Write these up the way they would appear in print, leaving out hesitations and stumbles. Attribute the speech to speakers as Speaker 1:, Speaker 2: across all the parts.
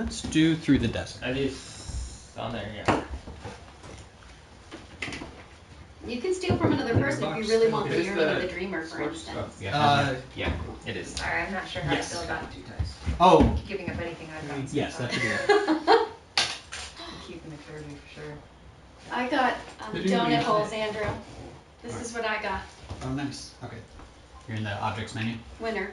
Speaker 1: Let's do Through the Desert.
Speaker 2: Are these on there? Yeah.
Speaker 3: You can steal from another person if you really want the yearning of the dreamer, for instance.
Speaker 2: Yeah, it is.
Speaker 4: Sorry, I'm not sure how
Speaker 1: Yes.
Speaker 4: I feel about
Speaker 1: Oh,
Speaker 4: giving up anything I've got.
Speaker 1: yes, that's a good.
Speaker 4: I'm keeping the Kirby for sure.
Speaker 3: I got
Speaker 1: Did you
Speaker 3: donut
Speaker 1: use
Speaker 3: holes,
Speaker 1: it?
Speaker 3: Andrew. This is what I got.
Speaker 1: Oh, nice. Okay. You're in the objects menu.
Speaker 3: Winner.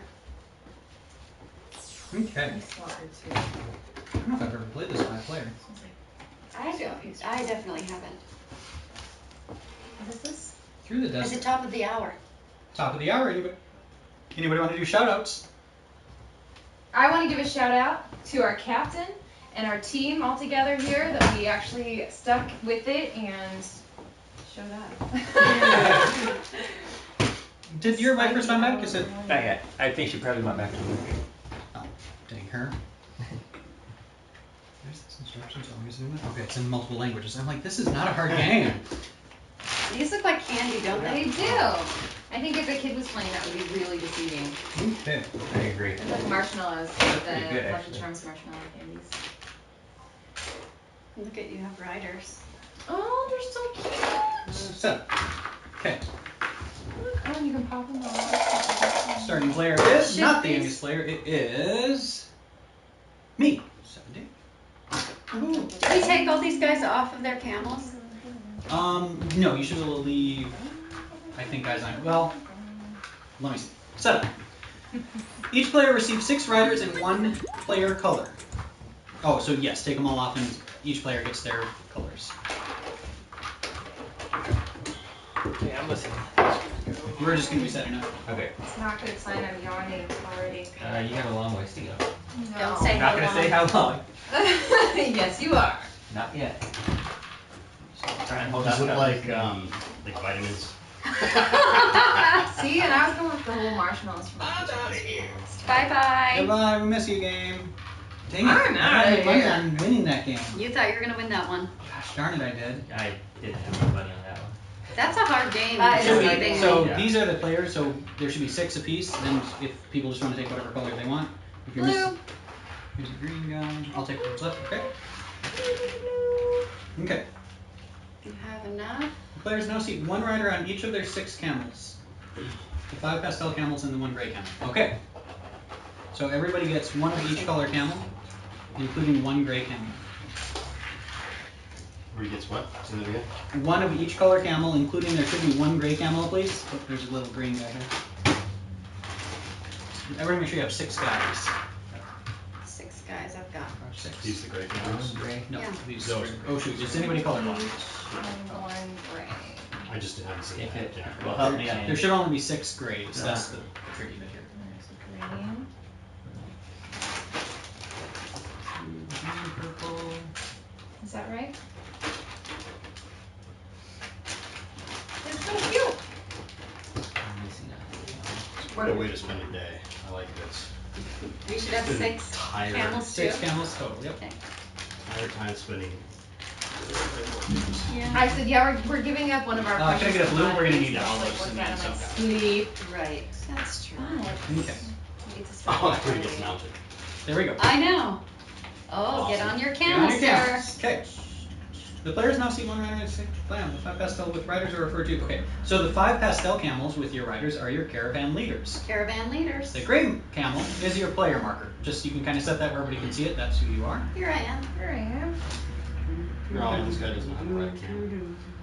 Speaker 1: Okay.
Speaker 4: Nice walker too.
Speaker 1: I don't know if I've ever played this by player.
Speaker 3: I definitely haven't.
Speaker 4: What is this?
Speaker 1: Through the
Speaker 3: It's
Speaker 1: Desert.
Speaker 3: the top of the hour.
Speaker 1: Top of the hour. Anybody want to do shout outs?
Speaker 4: I want to give a shout out to our captain and our team all together here that we actually stuck with it and showed up.
Speaker 1: Did your wife first time back? Is it?
Speaker 2: Not yet. I think she probably went back to work.
Speaker 1: Oh, dang her. There's this instructions. Always zoom in. Okay, it's in multiple languages. I'm like, this is not a hard game.
Speaker 3: These look like candy, don't
Speaker 4: They
Speaker 3: they?
Speaker 4: do. I think if a kid was playing, that would be really deceiving.
Speaker 1: Okay.
Speaker 2: I agree.
Speaker 4: It's like marshmallows,
Speaker 2: pretty
Speaker 4: the
Speaker 2: good,
Speaker 4: Lucky
Speaker 2: actually.
Speaker 4: Charms marshmallow candies.
Speaker 3: Look at you have riders.
Speaker 4: Oh, they're so cute.
Speaker 1: So, okay.
Speaker 4: Look, oh, and you can pop them all.
Speaker 1: Starting player is
Speaker 3: Should
Speaker 1: not the
Speaker 3: these-
Speaker 1: youngest player. It is me. 70.
Speaker 3: Did we take all these guys off of their camels?
Speaker 1: No, you should leave. I think guys on. Well, let me see. Setup. Each player receives 6 riders and 1 player color. Oh, so yes, take them all off, and each player gets their colors.
Speaker 2: Okay, I'm listening.
Speaker 1: We're just gonna be setting up.
Speaker 2: Okay.
Speaker 4: It's not a good sign I'm yawning already.
Speaker 2: You have a long ways to go.
Speaker 3: Don't say
Speaker 2: I'm not gonna say how long.
Speaker 4: Yes, you are.
Speaker 2: Not yet. Try and hold
Speaker 5: Does
Speaker 2: out
Speaker 5: it look
Speaker 2: numbers.
Speaker 5: like vitamins?
Speaker 4: See, and I was going with the whole marshmallows from
Speaker 3: Bye-bye.
Speaker 1: Goodbye, we miss you, game. Dang it!
Speaker 4: I'm
Speaker 1: I
Speaker 4: outta
Speaker 1: had money
Speaker 4: here.
Speaker 1: on winning that game.
Speaker 3: You thought you were gonna win that one.
Speaker 1: Gosh darn it, I did.
Speaker 2: I did have my money on that one.
Speaker 3: That's a hard game.
Speaker 4: That is
Speaker 1: So,
Speaker 4: a hard game.
Speaker 1: so
Speaker 2: Yeah.
Speaker 1: these are the players. So there should be 6 apiece. Then if people just want to take whatever color they want. If you're
Speaker 3: Blue.
Speaker 1: Here's a green guy. I'll take what's left. Okay. Okay.
Speaker 3: You have enough?
Speaker 1: The players now seat 1 rider on each of their 6 camels. The 5 pastel camels and the 1 gray camel. Okay. So everybody gets 1 of each color camel, including 1 gray camel.
Speaker 5: Where he gets what? Say that again?
Speaker 1: 1 of each color camel, including there should be 1 gray camel, please. Oh, there's a little green guy here. Everybody make sure you have 6 guys.
Speaker 3: 6 guys I've got.
Speaker 1: Or 6.
Speaker 5: He's the great camels.
Speaker 2: Gray.
Speaker 1: No,
Speaker 3: Yeah.
Speaker 1: these.
Speaker 5: Those.
Speaker 1: Oh shoot, is anybody colorblind?
Speaker 4: One gray.
Speaker 5: I just haven't seen
Speaker 2: If
Speaker 5: that.
Speaker 2: it
Speaker 5: Yeah.
Speaker 2: will help me
Speaker 1: There
Speaker 2: on
Speaker 1: should only be 6 grays. That's the tricky bit here.
Speaker 4: There's a green.
Speaker 1: Purple.
Speaker 4: Is that right? It's so cute.
Speaker 2: I'm missing out.
Speaker 5: What a way to spend a day. I like this.
Speaker 3: We should have 6
Speaker 5: Tired.
Speaker 3: camels too.
Speaker 1: 6 camels total. Yep.
Speaker 3: Okay.
Speaker 5: Tired time spending.
Speaker 3: Yeah.
Speaker 4: I said, yeah, we're giving up one of our.
Speaker 1: Can I get a blue? We're gonna need
Speaker 4: precious
Speaker 1: all those
Speaker 4: like, what's
Speaker 1: in
Speaker 4: that?
Speaker 1: there
Speaker 4: I'm like,
Speaker 1: somehow.
Speaker 4: sleep.
Speaker 3: Right. That's true.
Speaker 4: But
Speaker 1: Okay.
Speaker 3: We get to spend
Speaker 5: Oh,
Speaker 3: more
Speaker 5: I thought he
Speaker 3: time
Speaker 5: gets
Speaker 3: together.
Speaker 5: mounted.
Speaker 1: There we go.
Speaker 3: I know. Oh, get on your
Speaker 1: Get on
Speaker 3: camels,
Speaker 1: your
Speaker 3: sir.
Speaker 1: camels. Okay. The players now see 1 rider and 6 clam. The 5 pastel with riders are referred to. Okay. So the 5 pastel camels with your riders are your caravan leaders.
Speaker 3: Caravan leaders.
Speaker 1: The gray camel is your player marker. Just you can kind of set that where everybody can see it. That's who you are.
Speaker 3: Here I am.
Speaker 4: here I am.
Speaker 5: Oh, this guy doesn't have the right camera.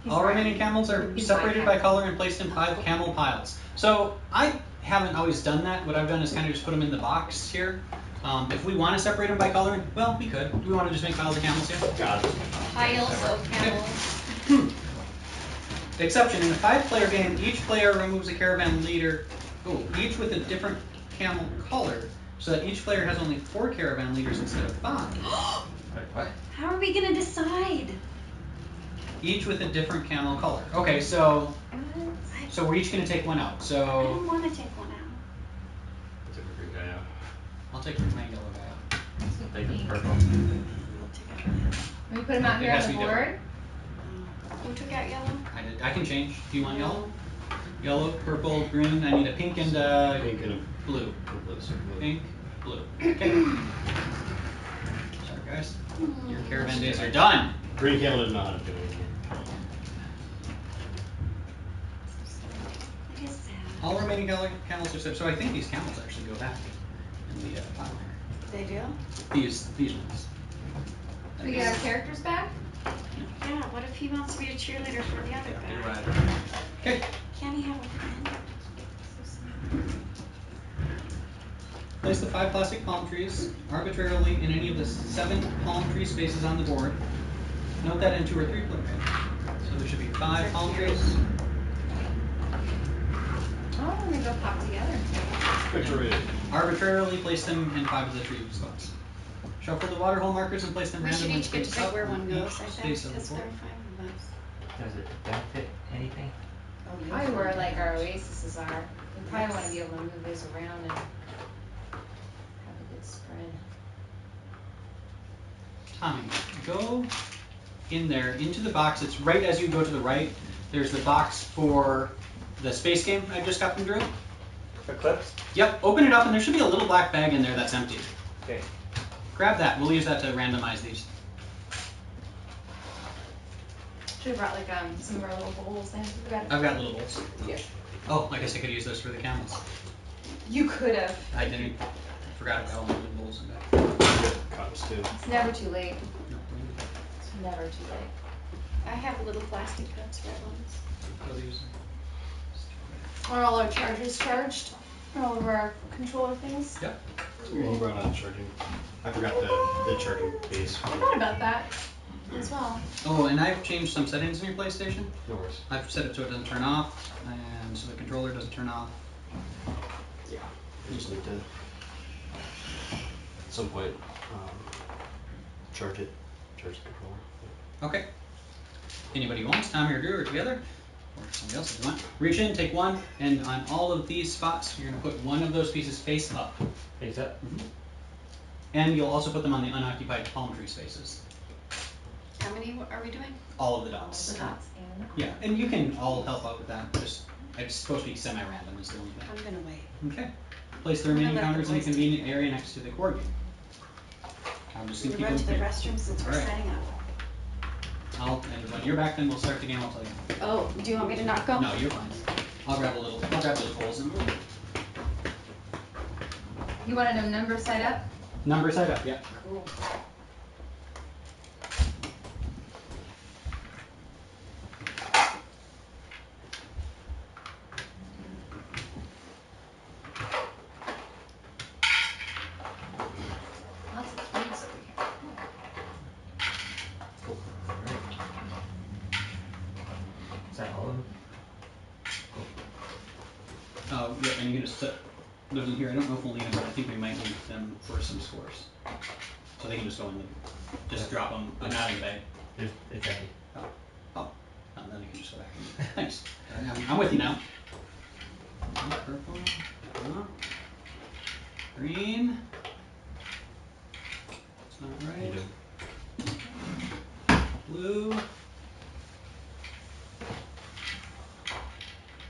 Speaker 1: All remaining camels are
Speaker 4: He's
Speaker 1: separated
Speaker 4: right.
Speaker 1: by color and placed in 5 camel piles. So I haven't always done that. What I've done is kind of just put them in the box here. If we want to separate them by color, well, we could. Do we want to just make piles of camels here?
Speaker 5: God.
Speaker 3: Piles of camels.
Speaker 1: Exception, in a 5-player game, each player removes a caravan leader, each with a different camel color, so that each player has only 4 caravan leaders instead of 5.
Speaker 2: What?
Speaker 3: How are we gonna decide?
Speaker 1: Each with a different camel color. Okay, so we're each going to take 1 out.
Speaker 3: I
Speaker 1: So
Speaker 3: don't want to take one out.
Speaker 5: I took a green guy out.
Speaker 1: I'll take my yellow guy out.
Speaker 2: Take the purple.
Speaker 3: I'll take it out.
Speaker 4: Can we put them out
Speaker 1: It
Speaker 4: here
Speaker 1: has
Speaker 4: on
Speaker 1: to
Speaker 4: the
Speaker 1: be
Speaker 4: board?
Speaker 3: Who took out yellow?
Speaker 1: I did. I can change. Do you want yellow? Yellow, purple, green. I need a pink and
Speaker 5: Pink and
Speaker 1: blue.
Speaker 5: a blue.
Speaker 1: Pink, blue. Okay. Sorry Your caravan days are done.
Speaker 5: Green camel doesn't know how to do anything.
Speaker 3: What is that?
Speaker 1: All remaining camels are set. So I think these camels actually go back in the pile
Speaker 3: They do?
Speaker 1: here. These ones.
Speaker 4: We get our characters back?
Speaker 3: Yeah, what if he wants to be a cheerleader for the other
Speaker 1: Yeah,
Speaker 3: guy?
Speaker 1: they ride. Okay.
Speaker 3: Can he have a friend?
Speaker 1: Place the 5 plastic palm trees arbitrarily in any of the 7 palm tree spaces on the board. Note that in 2 or 3 players. So there should be 5 palm trees.
Speaker 4: Oh, they go pop together.
Speaker 5: Picture it.
Speaker 1: Arbitrarily place them in 5 of the tree spots. Shuffle the waterhole markers and place them
Speaker 3: We should
Speaker 1: randomly
Speaker 3: each get to
Speaker 1: spaced
Speaker 3: pick
Speaker 1: out
Speaker 3: where
Speaker 1: on
Speaker 3: one goes,
Speaker 1: each
Speaker 3: I think,
Speaker 1: space of the
Speaker 3: because there
Speaker 1: board.
Speaker 3: are 5 of us.
Speaker 2: Does it benefit anything?
Speaker 4: Probably where like our oases are. We probably want to be able to move these around and have a good spread.
Speaker 1: Tommy, go in there into the box. It's right as you go to the right. There's the box for the space game I just got from Drew.
Speaker 6: Eclipse?
Speaker 1: Yep, open it up and there should be a little black bag in there that's empty.
Speaker 6: Okay.
Speaker 1: Grab that. We'll use that to randomize these.
Speaker 4: Should have brought like some of our little bowls then. We got
Speaker 1: I've got little bowls.
Speaker 4: Yeah.
Speaker 1: Oh, I guess I could use those for the camels.
Speaker 4: You could have.
Speaker 1: I didn't. I forgot about all my little bowls in there.
Speaker 5: Cups too.
Speaker 4: It's never too late.
Speaker 1: No,
Speaker 4: It's never too late.
Speaker 3: I have little plastic cups, red ones.
Speaker 1: I'll use them.
Speaker 4: Are all our chargers charged? All of our controller things?
Speaker 1: Yep.
Speaker 5: You brought out charging. I forgot the charging base.
Speaker 4: I forgot about that as well.
Speaker 1: Oh, and I've changed some settings in your PlayStation.
Speaker 5: No worries.
Speaker 1: I've set it so it doesn't turn off, and so the controller doesn't turn off.
Speaker 5: Yeah. I just need to, at some point, charge the controller.
Speaker 1: Okay. Anybody who wants, Tommy or Drew or together, or somebody else if you want. Reach in, take one, and on all of these spots, you're going to put one of those pieces face up.
Speaker 2: Face up?
Speaker 1: And you'll also put them on the unoccupied palm tree spaces.
Speaker 3: How many are we doing?
Speaker 1: All of the dots.
Speaker 4: The dots and
Speaker 1: Yeah, and you can all help out with that. Just it's supposed to be semi-random is the only thing.
Speaker 3: I'm gonna wait.
Speaker 1: Okay. Place the
Speaker 3: I'm gonna
Speaker 1: remaining
Speaker 3: let the
Speaker 1: counters in a
Speaker 3: boys
Speaker 1: convenient area next to the cord game. I'm just
Speaker 3: Can
Speaker 1: gonna
Speaker 3: we
Speaker 1: keep
Speaker 3: run to the
Speaker 1: them.
Speaker 3: restroom since we're
Speaker 1: Alright.
Speaker 3: setting up?
Speaker 1: And when you're back, then we'll start the game. I'll tell you.
Speaker 3: Oh, do you want me to not go?
Speaker 1: No, you're fine. I'll grab those holes and
Speaker 4: you wanted a number set up?
Speaker 1: number side up. Yeah.
Speaker 4: Cool. Lots of keys over here.
Speaker 2: Is that all of them?
Speaker 1: Yeah, and you can just set those in here. I don't know if we'll need them, but I think we might need them for some scores. So they can just go in just drop them. I'm not in the bag.
Speaker 2: It's empty.
Speaker 1: Oh, and then you can just go back. Thanks. I'm with you now. Purple. Green. That's not
Speaker 5: You
Speaker 1: right.
Speaker 5: do.
Speaker 1: Blue.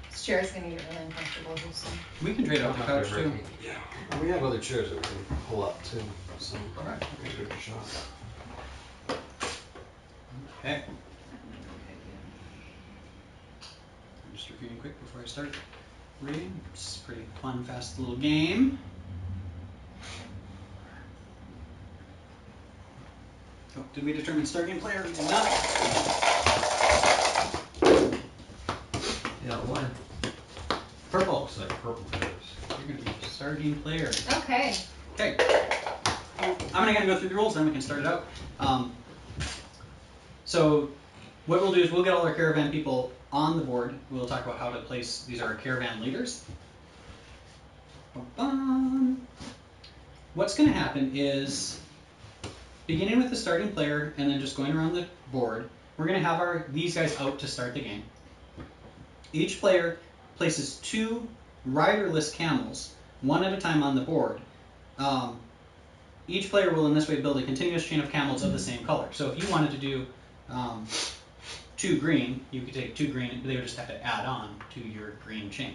Speaker 4: This chair is gonna get really uncomfortable here soon.
Speaker 1: We can trade out the couch too.
Speaker 5: Yeah. We have other chairs that we can pull up too. So
Speaker 1: Alright.
Speaker 5: give it a shot.
Speaker 1: Okay. I'm just reviewing quick before I start reading. It's a pretty fun, fast little game. Oh, did we determine starting player? We did not.
Speaker 2: Yeah, one.
Speaker 1: Purple.
Speaker 5: Looks like purple chairs.
Speaker 1: You're gonna be starting player.
Speaker 4: Okay.
Speaker 1: Okay. I'm gonna go through the rules, then we can start it out. So what we'll do is we'll get all our caravan people on the board. We'll talk about how to place. These are our caravan leaders. Ba-bum. What's gonna happen is, beginning with the starting player and then just going around the board, we're gonna have these guys out to start the game. Each player places 2 riderless camels, one at a time on the board. Each player will in this way build a continuous chain of camels of the same color. So if you wanted to do 2 green, you could take 2 green, they would just have to add on to your green chain.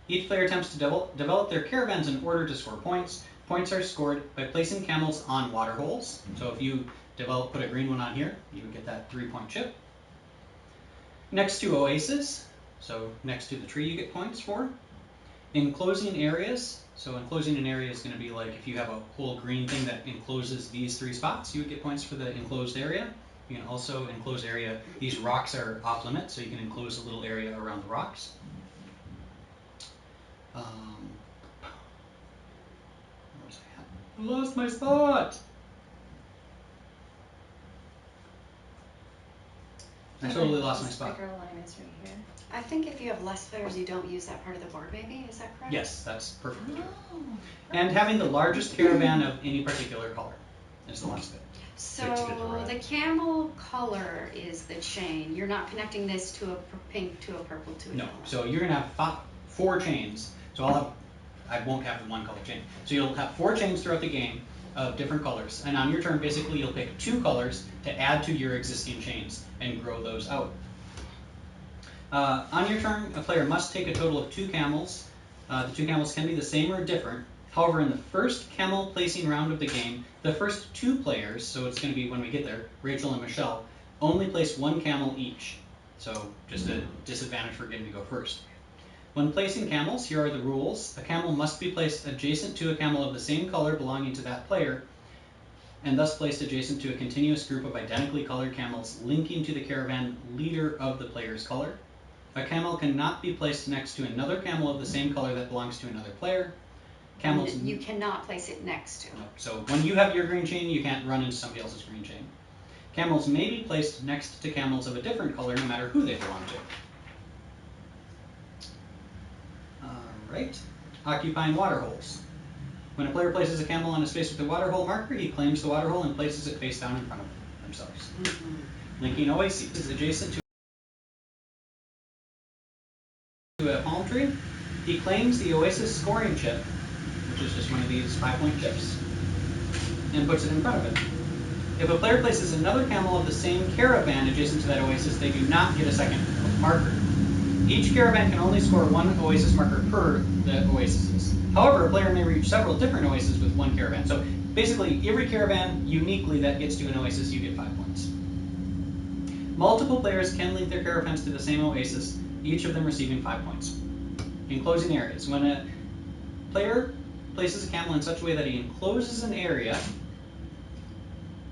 Speaker 1: Each player attempts to develop their caravans in order to score points. Points are scored by placing camels on water holes. So if you put a green one on here, you would get that 3-point chip. Next to oases, so next to the tree you get points for. Enclosing areas, so enclosing an area is going to be like if you have a whole green thing that encloses these 3 spots, you would get points for the enclosed area. You can also enclose area, these rocks are off limits, so you can enclose a little area around the rocks. Where was I at? I lost my spot! I totally lost my spot.
Speaker 4: Sticker line is right here.
Speaker 3: I think if you have less players, you don't use that part of the board, maybe? Is that correct?
Speaker 1: Yes, that's perfect.
Speaker 4: Oh.
Speaker 1: And having the largest caravan of any particular color is the last bit.
Speaker 3: So the camel color is the chain. You're not connecting this to a pink, to a purple, to a
Speaker 1: No,
Speaker 3: yellow.
Speaker 1: so you're going to have 4 chains. So I won't have the one color chain. So you'll have 4 chains throughout the game of different colors. And on your turn, basically, you'll pick 2 colors to add to your existing chains and grow those out. On your turn, a player must take a total of 2 camels. The 2 camels can be the same or different. However, in the first camel placing round of the game, the first 2 players, so it's going to be when we get there, Rachel and Michelle, only place 1 camel each. So just a disadvantage for getting to go first. When placing camels, here are the rules. A camel must be placed adjacent to a camel of the same color belonging to that player, and thus placed adjacent to a continuous group of identically colored camels linking to the caravan leader of the player's color. A camel cannot be placed next to another camel of the same color that belongs to another player. Camels.
Speaker 3: You cannot place it next to.
Speaker 1: No. So when you have your green chain, you can't run into somebody else's green chain. Camels may be placed next to camels of a different color, no matter who they belong to. Alright. Occupying water holes. When a player places a camel on a space with a water hole marker, he claims the water hole and places it face down in front of themselves. Linking oases adjacent to a palm tree, he claims the oasis scoring chip, which is just one of these 5-point chips, and puts it in front of it. If a player places another camel of the same caravan adjacent to that oasis, they do not get a second marker. Each caravan can only score 1 oasis marker per the oases. However, a player may reach several different oases with 1 caravan. So basically, every caravan uniquely that gets to an oasis, you get 5 points. Multiple players can link their caravans to the same oasis, each of them receiving 5 points. Enclosing areas. When a player places a camel in such a way that he encloses an area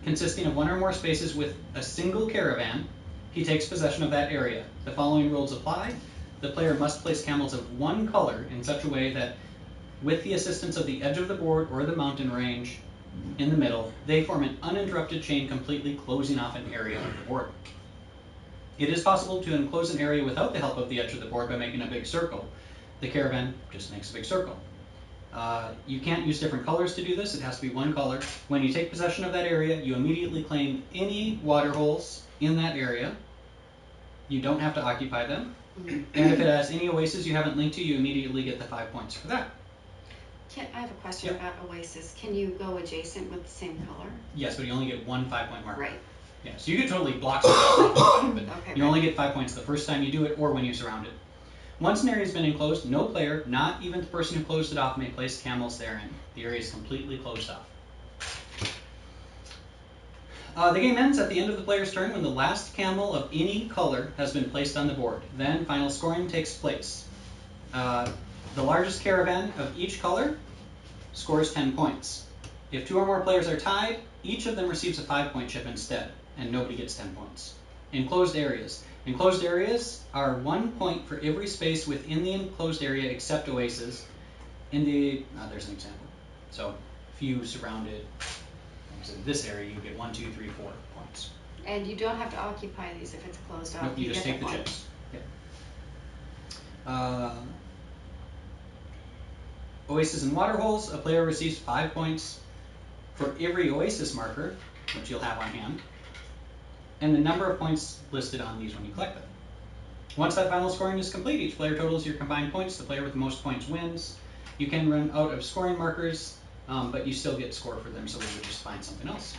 Speaker 1: consisting of 1 or more spaces with a single caravan, he takes possession of that area. The following rules apply. The player must place camels of 1 color in such a way that, with the assistance of the edge of the board or the mountain range in the middle, they form an uninterrupted chain completely closing off an area of the board. It is possible to enclose an area without the help of the edge of the board by making a big circle. The caravan just makes a big circle. You can't use different colors to do this. It has to be 1 color. When you take possession of that area, you immediately claim any water holes in that area. You don't have to occupy them. And if it has any oasis you haven't linked to, you immediately get the 5 points for that.
Speaker 3: I have a question about oasis. Can you go adjacent with the same color?
Speaker 1: Yes, but you only get 1 5-point marker.
Speaker 3: Right.
Speaker 1: Yeah, so you could totally block something, but
Speaker 3: Okay,
Speaker 1: you only get 5 points the first time you do it or when you surround it. Once an area has been enclosed, no player, not even the person who closed it off, may place camels therein. The area is completely closed off. The game ends at the end of the player's turn when the last camel of any color has been placed on the board. Then final scoring takes place. The largest caravan of each color scores 10 points. If 2 or more players are tied, each of them receives a 5-point chip instead, and nobody gets 10 points. Enclosed areas. Enclosed areas are 1 point for every space within the enclosed area except oases. There's an example. So if you surrounded this area, you get 1, 2, 3, 4 points.
Speaker 3: And you don't have to occupy these if it's closed off.
Speaker 1: Nope, you just
Speaker 3: get
Speaker 1: take the
Speaker 3: point.
Speaker 1: chips. Yeah. Oasis and water holes. A player receives 5 points for every oasis marker, which you'll have on hand, and the number of points listed on these when you collect them. Once that final scoring is complete, each player totals your combined points. The player with the most points wins. You can run out of scoring markers, but you still get score for them, so we would just find something else.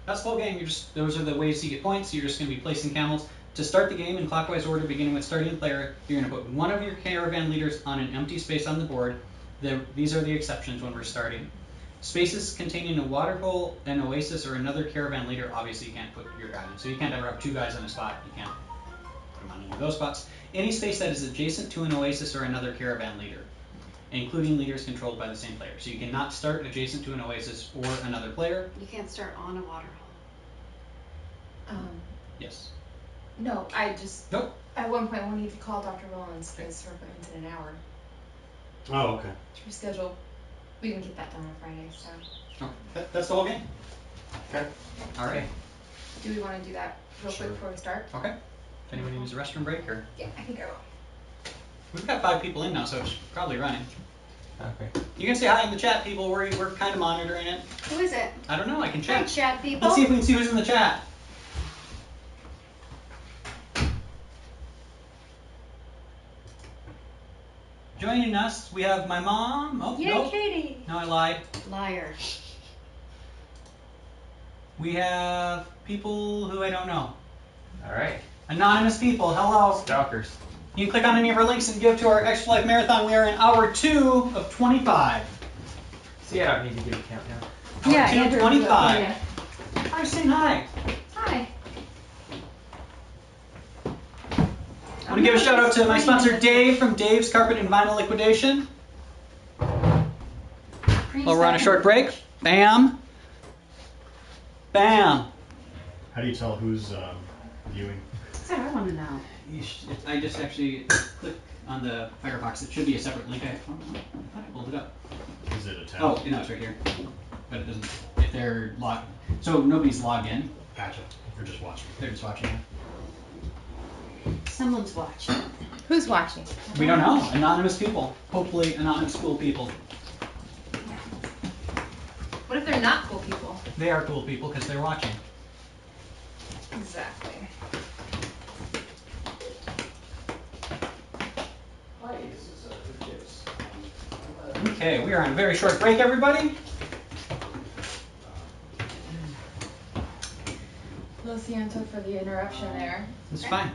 Speaker 1: That's the whole game. Those are the ways you get points. You're just going to be placing camels. To start the game in clockwise order, beginning with starting player, you're going to put one of your caravan leaders on an empty space on the board. These are the exceptions when we're starting. Spaces containing a water hole, an oasis, or another caravan leader, obviously you can't put your guy in. So you can't ever have two guys on a spot. You can't put them on any of those spots. Any space that is adjacent to an oasis or another caravan leader, including leaders controlled by the same player. So you cannot start adjacent to an oasis or another player.
Speaker 3: You can't start on a water hole.
Speaker 1: Yes.
Speaker 4: No, I just.
Speaker 1: Nope.
Speaker 4: At one point, we need to call Dr. Mullins because her appointment's in an hour
Speaker 5: Oh, okay.
Speaker 4: to reschedule. We can get that done on Friday, so.
Speaker 1: Oh, that's the whole game.
Speaker 5: Okay.
Speaker 1: All right.
Speaker 4: Do we want to do that real
Speaker 5: Sure.
Speaker 4: quick before we start?
Speaker 1: Okay. If anybody needs a restroom break, or
Speaker 4: Yeah, I think I will.
Speaker 1: we've got 5 people in now, so it's probably running.
Speaker 2: Okay.
Speaker 1: You can say hi in the chat, people. We're kind of monitoring it.
Speaker 3: Who is it?
Speaker 1: I don't know. I can
Speaker 3: Hi,
Speaker 1: check.
Speaker 3: chat people.
Speaker 1: Let's see if we can see who's in the chat. Joining us, we have my mom. Oh,
Speaker 3: Yay,
Speaker 1: nope.
Speaker 3: Katie.
Speaker 1: No, I lied.
Speaker 3: Liar.
Speaker 1: We have people who I don't know.
Speaker 2: Alright.
Speaker 1: Anonymous people. Hello.
Speaker 2: Stalkers.
Speaker 1: You can click on any of our links and give to our Extra Life Marathon. We are in hour 2 of 25.
Speaker 2: See, I don't need to give a countdown.
Speaker 1: Hour 2 of
Speaker 4: Andrew,
Speaker 1: 25.
Speaker 4: yeah.
Speaker 1: Hi, say hi.
Speaker 4: Hi.
Speaker 1: I want to give a shout out to my sponsor Dave from Dave's Carpet and Vinyl Liquidation. While we're on a short break. Bam. Bam.
Speaker 5: How do you tell who's viewing?
Speaker 3: That's what I want to know.
Speaker 1: I just actually clicked on the Firefox. It should be a separate link. I thought I pulled it up.
Speaker 5: Is it a tab?
Speaker 1: Oh, no, it's right here. But it doesn't. If they're logged, so nobody's logged in.
Speaker 5: Gotcha. You're just watching.
Speaker 1: They're just watching.
Speaker 3: Someone's watching.
Speaker 4: Who's watching?
Speaker 1: We don't know. Anonymous people. Hopefully, anonymous cool people.
Speaker 4: What if they're not cool people?
Speaker 1: They are cool people because they're watching.
Speaker 4: Exactly.
Speaker 1: Okay, we are on a very short break, everybody.
Speaker 4: Lo siento for the interruption there.
Speaker 1: It's fine.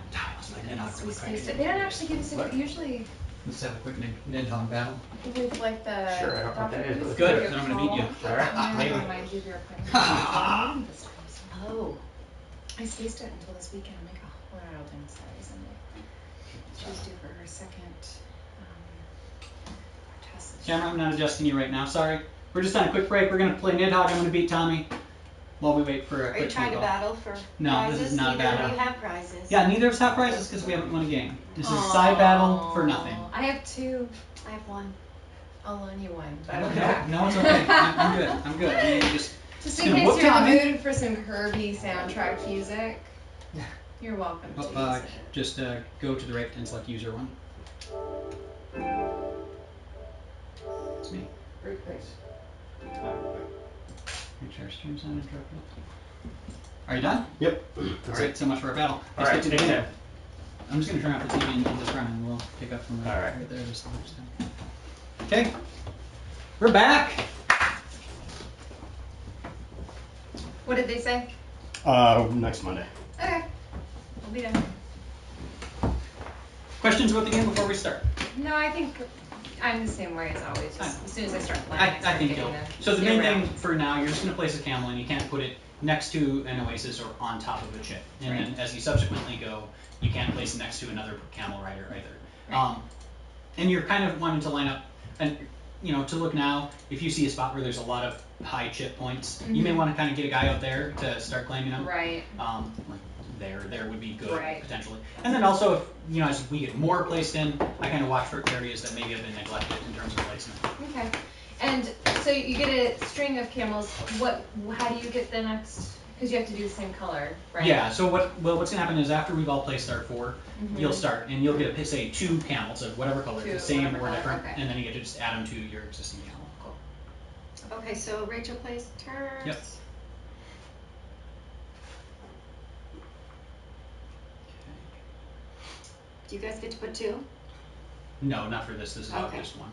Speaker 4: We spaced it. They don't actually give us a, usually
Speaker 1: Let's have a quick Nidhogg battle.
Speaker 4: with like the
Speaker 2: Sure, I don't know what that is, but
Speaker 1: Good,
Speaker 4: your
Speaker 1: then I'm gonna beat you.
Speaker 4: call,
Speaker 2: Alright,
Speaker 4: and
Speaker 2: maybe.
Speaker 4: I might give your appointment.
Speaker 3: Oh.
Speaker 4: I spaced it until this weekend. I'm like, oh, we're not open Saturday, Sunday. She was due for her second test.
Speaker 1: Camera, I'm not adjusting you right now. Sorry. We're just on a quick break. We're gonna play Nidhogg. I'm gonna beat Tommy while we wait for a
Speaker 3: Are you
Speaker 1: quick
Speaker 3: trying to
Speaker 1: phone call.
Speaker 3: battle for
Speaker 1: No,
Speaker 3: prizes?
Speaker 1: this is not a
Speaker 3: Neither
Speaker 1: battle.
Speaker 3: of you have prizes.
Speaker 1: Yeah, neither of us have prizes because we haven't won a game. This is a side battle for nothing.
Speaker 4: I have 2.
Speaker 3: I have 1.
Speaker 4: I'll loan you one. But
Speaker 1: No,
Speaker 4: okay.
Speaker 1: no, it's okay. I'm good. I'm good. I mean, just
Speaker 4: Just
Speaker 1: gonna
Speaker 4: in case
Speaker 1: whoop
Speaker 4: you're in
Speaker 1: Tommy.
Speaker 4: the mood for some Kirby soundtrack music, you're welcome to use it.
Speaker 1: just go to the right and select user 1. It's me.
Speaker 2: Great, thanks.
Speaker 1: Make sure our stream's not interrupted. Are you done?
Speaker 5: Yep.
Speaker 1: All right, so much for our battle. Let's
Speaker 2: Alright,
Speaker 1: get to the
Speaker 2: take
Speaker 1: game.
Speaker 2: it.
Speaker 1: I'm just gonna turn off the TV and just run, and we'll pick up from
Speaker 2: All right.
Speaker 1: there. Just the next time. Okay, we're back.
Speaker 4: What did they say?
Speaker 5: Next Monday.
Speaker 4: Okay. We'll be done.
Speaker 1: Questions about the game before we start?
Speaker 4: No, I think I'm the same way as always. Just as soon as I start playing,
Speaker 1: I
Speaker 4: start
Speaker 1: think
Speaker 4: getting
Speaker 1: you'll.
Speaker 4: the
Speaker 1: So the main
Speaker 4: around.
Speaker 1: thing for now, you're just gonna place a camel, and you can't put it next to an oasis or on top of a chip. And
Speaker 4: Right.
Speaker 1: then as you subsequently go, you can't place it next to another camel rider either.
Speaker 4: Right.
Speaker 1: And you're kind of wanting to line up, and to look now. If you see a spot where there's a lot of high chip points, you may
Speaker 4: Mhm.
Speaker 1: want to kind of get a guy out there to start claiming them.
Speaker 4: Right.
Speaker 1: Like there would be good
Speaker 4: Right.
Speaker 1: potentially. And then also, if as we get more placed in, I kind of watch for areas that maybe have been neglected in terms of placement.
Speaker 4: Okay. And so you get a string of camels. How do you get the next? Because you have to do the same color, right?
Speaker 1: Yeah. So what's gonna happen is after we've all placed our 4,
Speaker 4: Mhm.
Speaker 1: you'll start and you'll get say 2 camels of whatever color,
Speaker 4: Two
Speaker 1: the
Speaker 4: of
Speaker 1: same
Speaker 4: whatever
Speaker 1: or
Speaker 4: color,
Speaker 1: different,
Speaker 4: okay.
Speaker 1: and then you get to just add them to your existing camel. Cool.
Speaker 3: Okay, so Rachel plays turns.
Speaker 1: Yep.
Speaker 3: Do you guys get to put 2?
Speaker 1: No, not for this. This is all
Speaker 3: Okay.
Speaker 1: just 1.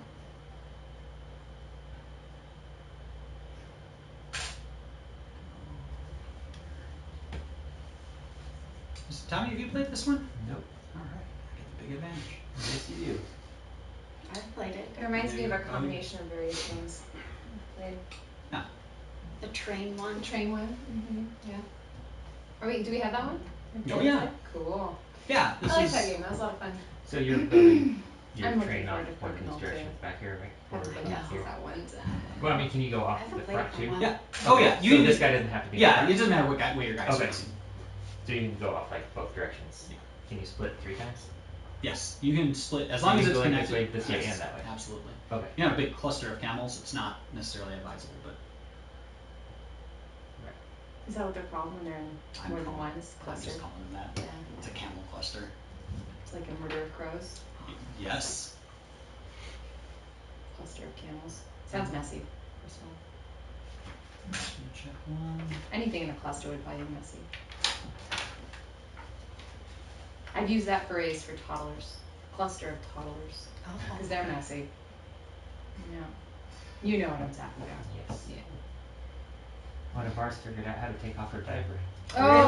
Speaker 1: Tommy, have you played this one?
Speaker 2: Nope.
Speaker 1: All right, I get the big advantage.
Speaker 2: Yes, you do.
Speaker 3: I've played it.
Speaker 4: It reminds me of a combination of various things. Played
Speaker 3: The train one.
Speaker 4: the train one. Yeah. Are we? Do we have that one?
Speaker 1: Oh, yeah.
Speaker 4: Cool.
Speaker 1: Yeah,
Speaker 4: I
Speaker 1: this
Speaker 4: like
Speaker 1: is.
Speaker 4: that game. That was a lot of fun.
Speaker 2: So you're building your
Speaker 4: I'm looking
Speaker 2: train on
Speaker 4: forward to
Speaker 2: one of
Speaker 4: Pokemon
Speaker 2: these directions
Speaker 4: too.
Speaker 2: back here, right?
Speaker 4: Haven't
Speaker 2: Or
Speaker 4: played
Speaker 2: up here?
Speaker 4: that one.
Speaker 2: Well, I mean, can you go
Speaker 3: I
Speaker 2: off
Speaker 3: haven't
Speaker 2: the
Speaker 3: played
Speaker 2: front
Speaker 3: that
Speaker 2: too?
Speaker 3: one.
Speaker 1: Yeah. Oh yeah. You
Speaker 2: So
Speaker 1: can
Speaker 2: this
Speaker 1: just-
Speaker 2: guy doesn't have to be.
Speaker 1: Yeah,
Speaker 2: in
Speaker 1: it
Speaker 2: the
Speaker 1: doesn't matter what guy, where your guy's
Speaker 2: Okay.
Speaker 1: facing.
Speaker 2: So you can go off like both directions. Can you split 3 times?
Speaker 1: Yes, you can split as
Speaker 2: So
Speaker 1: long
Speaker 2: you
Speaker 1: as
Speaker 2: can
Speaker 1: it's
Speaker 2: go like
Speaker 1: connected.
Speaker 2: this way, this way,
Speaker 1: Yes,
Speaker 2: and that way.
Speaker 1: Absolutely.
Speaker 2: Okay.
Speaker 1: You know, a big cluster of camels. It's not necessarily advisable, but
Speaker 4: Is that what they're called when they're in
Speaker 1: I'm
Speaker 4: more than
Speaker 1: calling-
Speaker 4: one
Speaker 1: I'm
Speaker 4: cluster?
Speaker 1: just calling them that.
Speaker 4: Yeah.
Speaker 1: It's a camel cluster.
Speaker 4: It's like a murder of crows.
Speaker 1: Yes.
Speaker 4: Cluster of camels. Sounds messy. First of all.
Speaker 1: Let me check one.
Speaker 4: Anything in a cluster would probably be messy. I've used that phrase for toddlers. Cluster of toddlers.
Speaker 3: Oh.
Speaker 4: Because they're messy. Yeah. You know what I'm talking about.
Speaker 2: Yes.
Speaker 4: Yeah.
Speaker 2: One of ours figured out how to take off her diaper.
Speaker 4: Oh,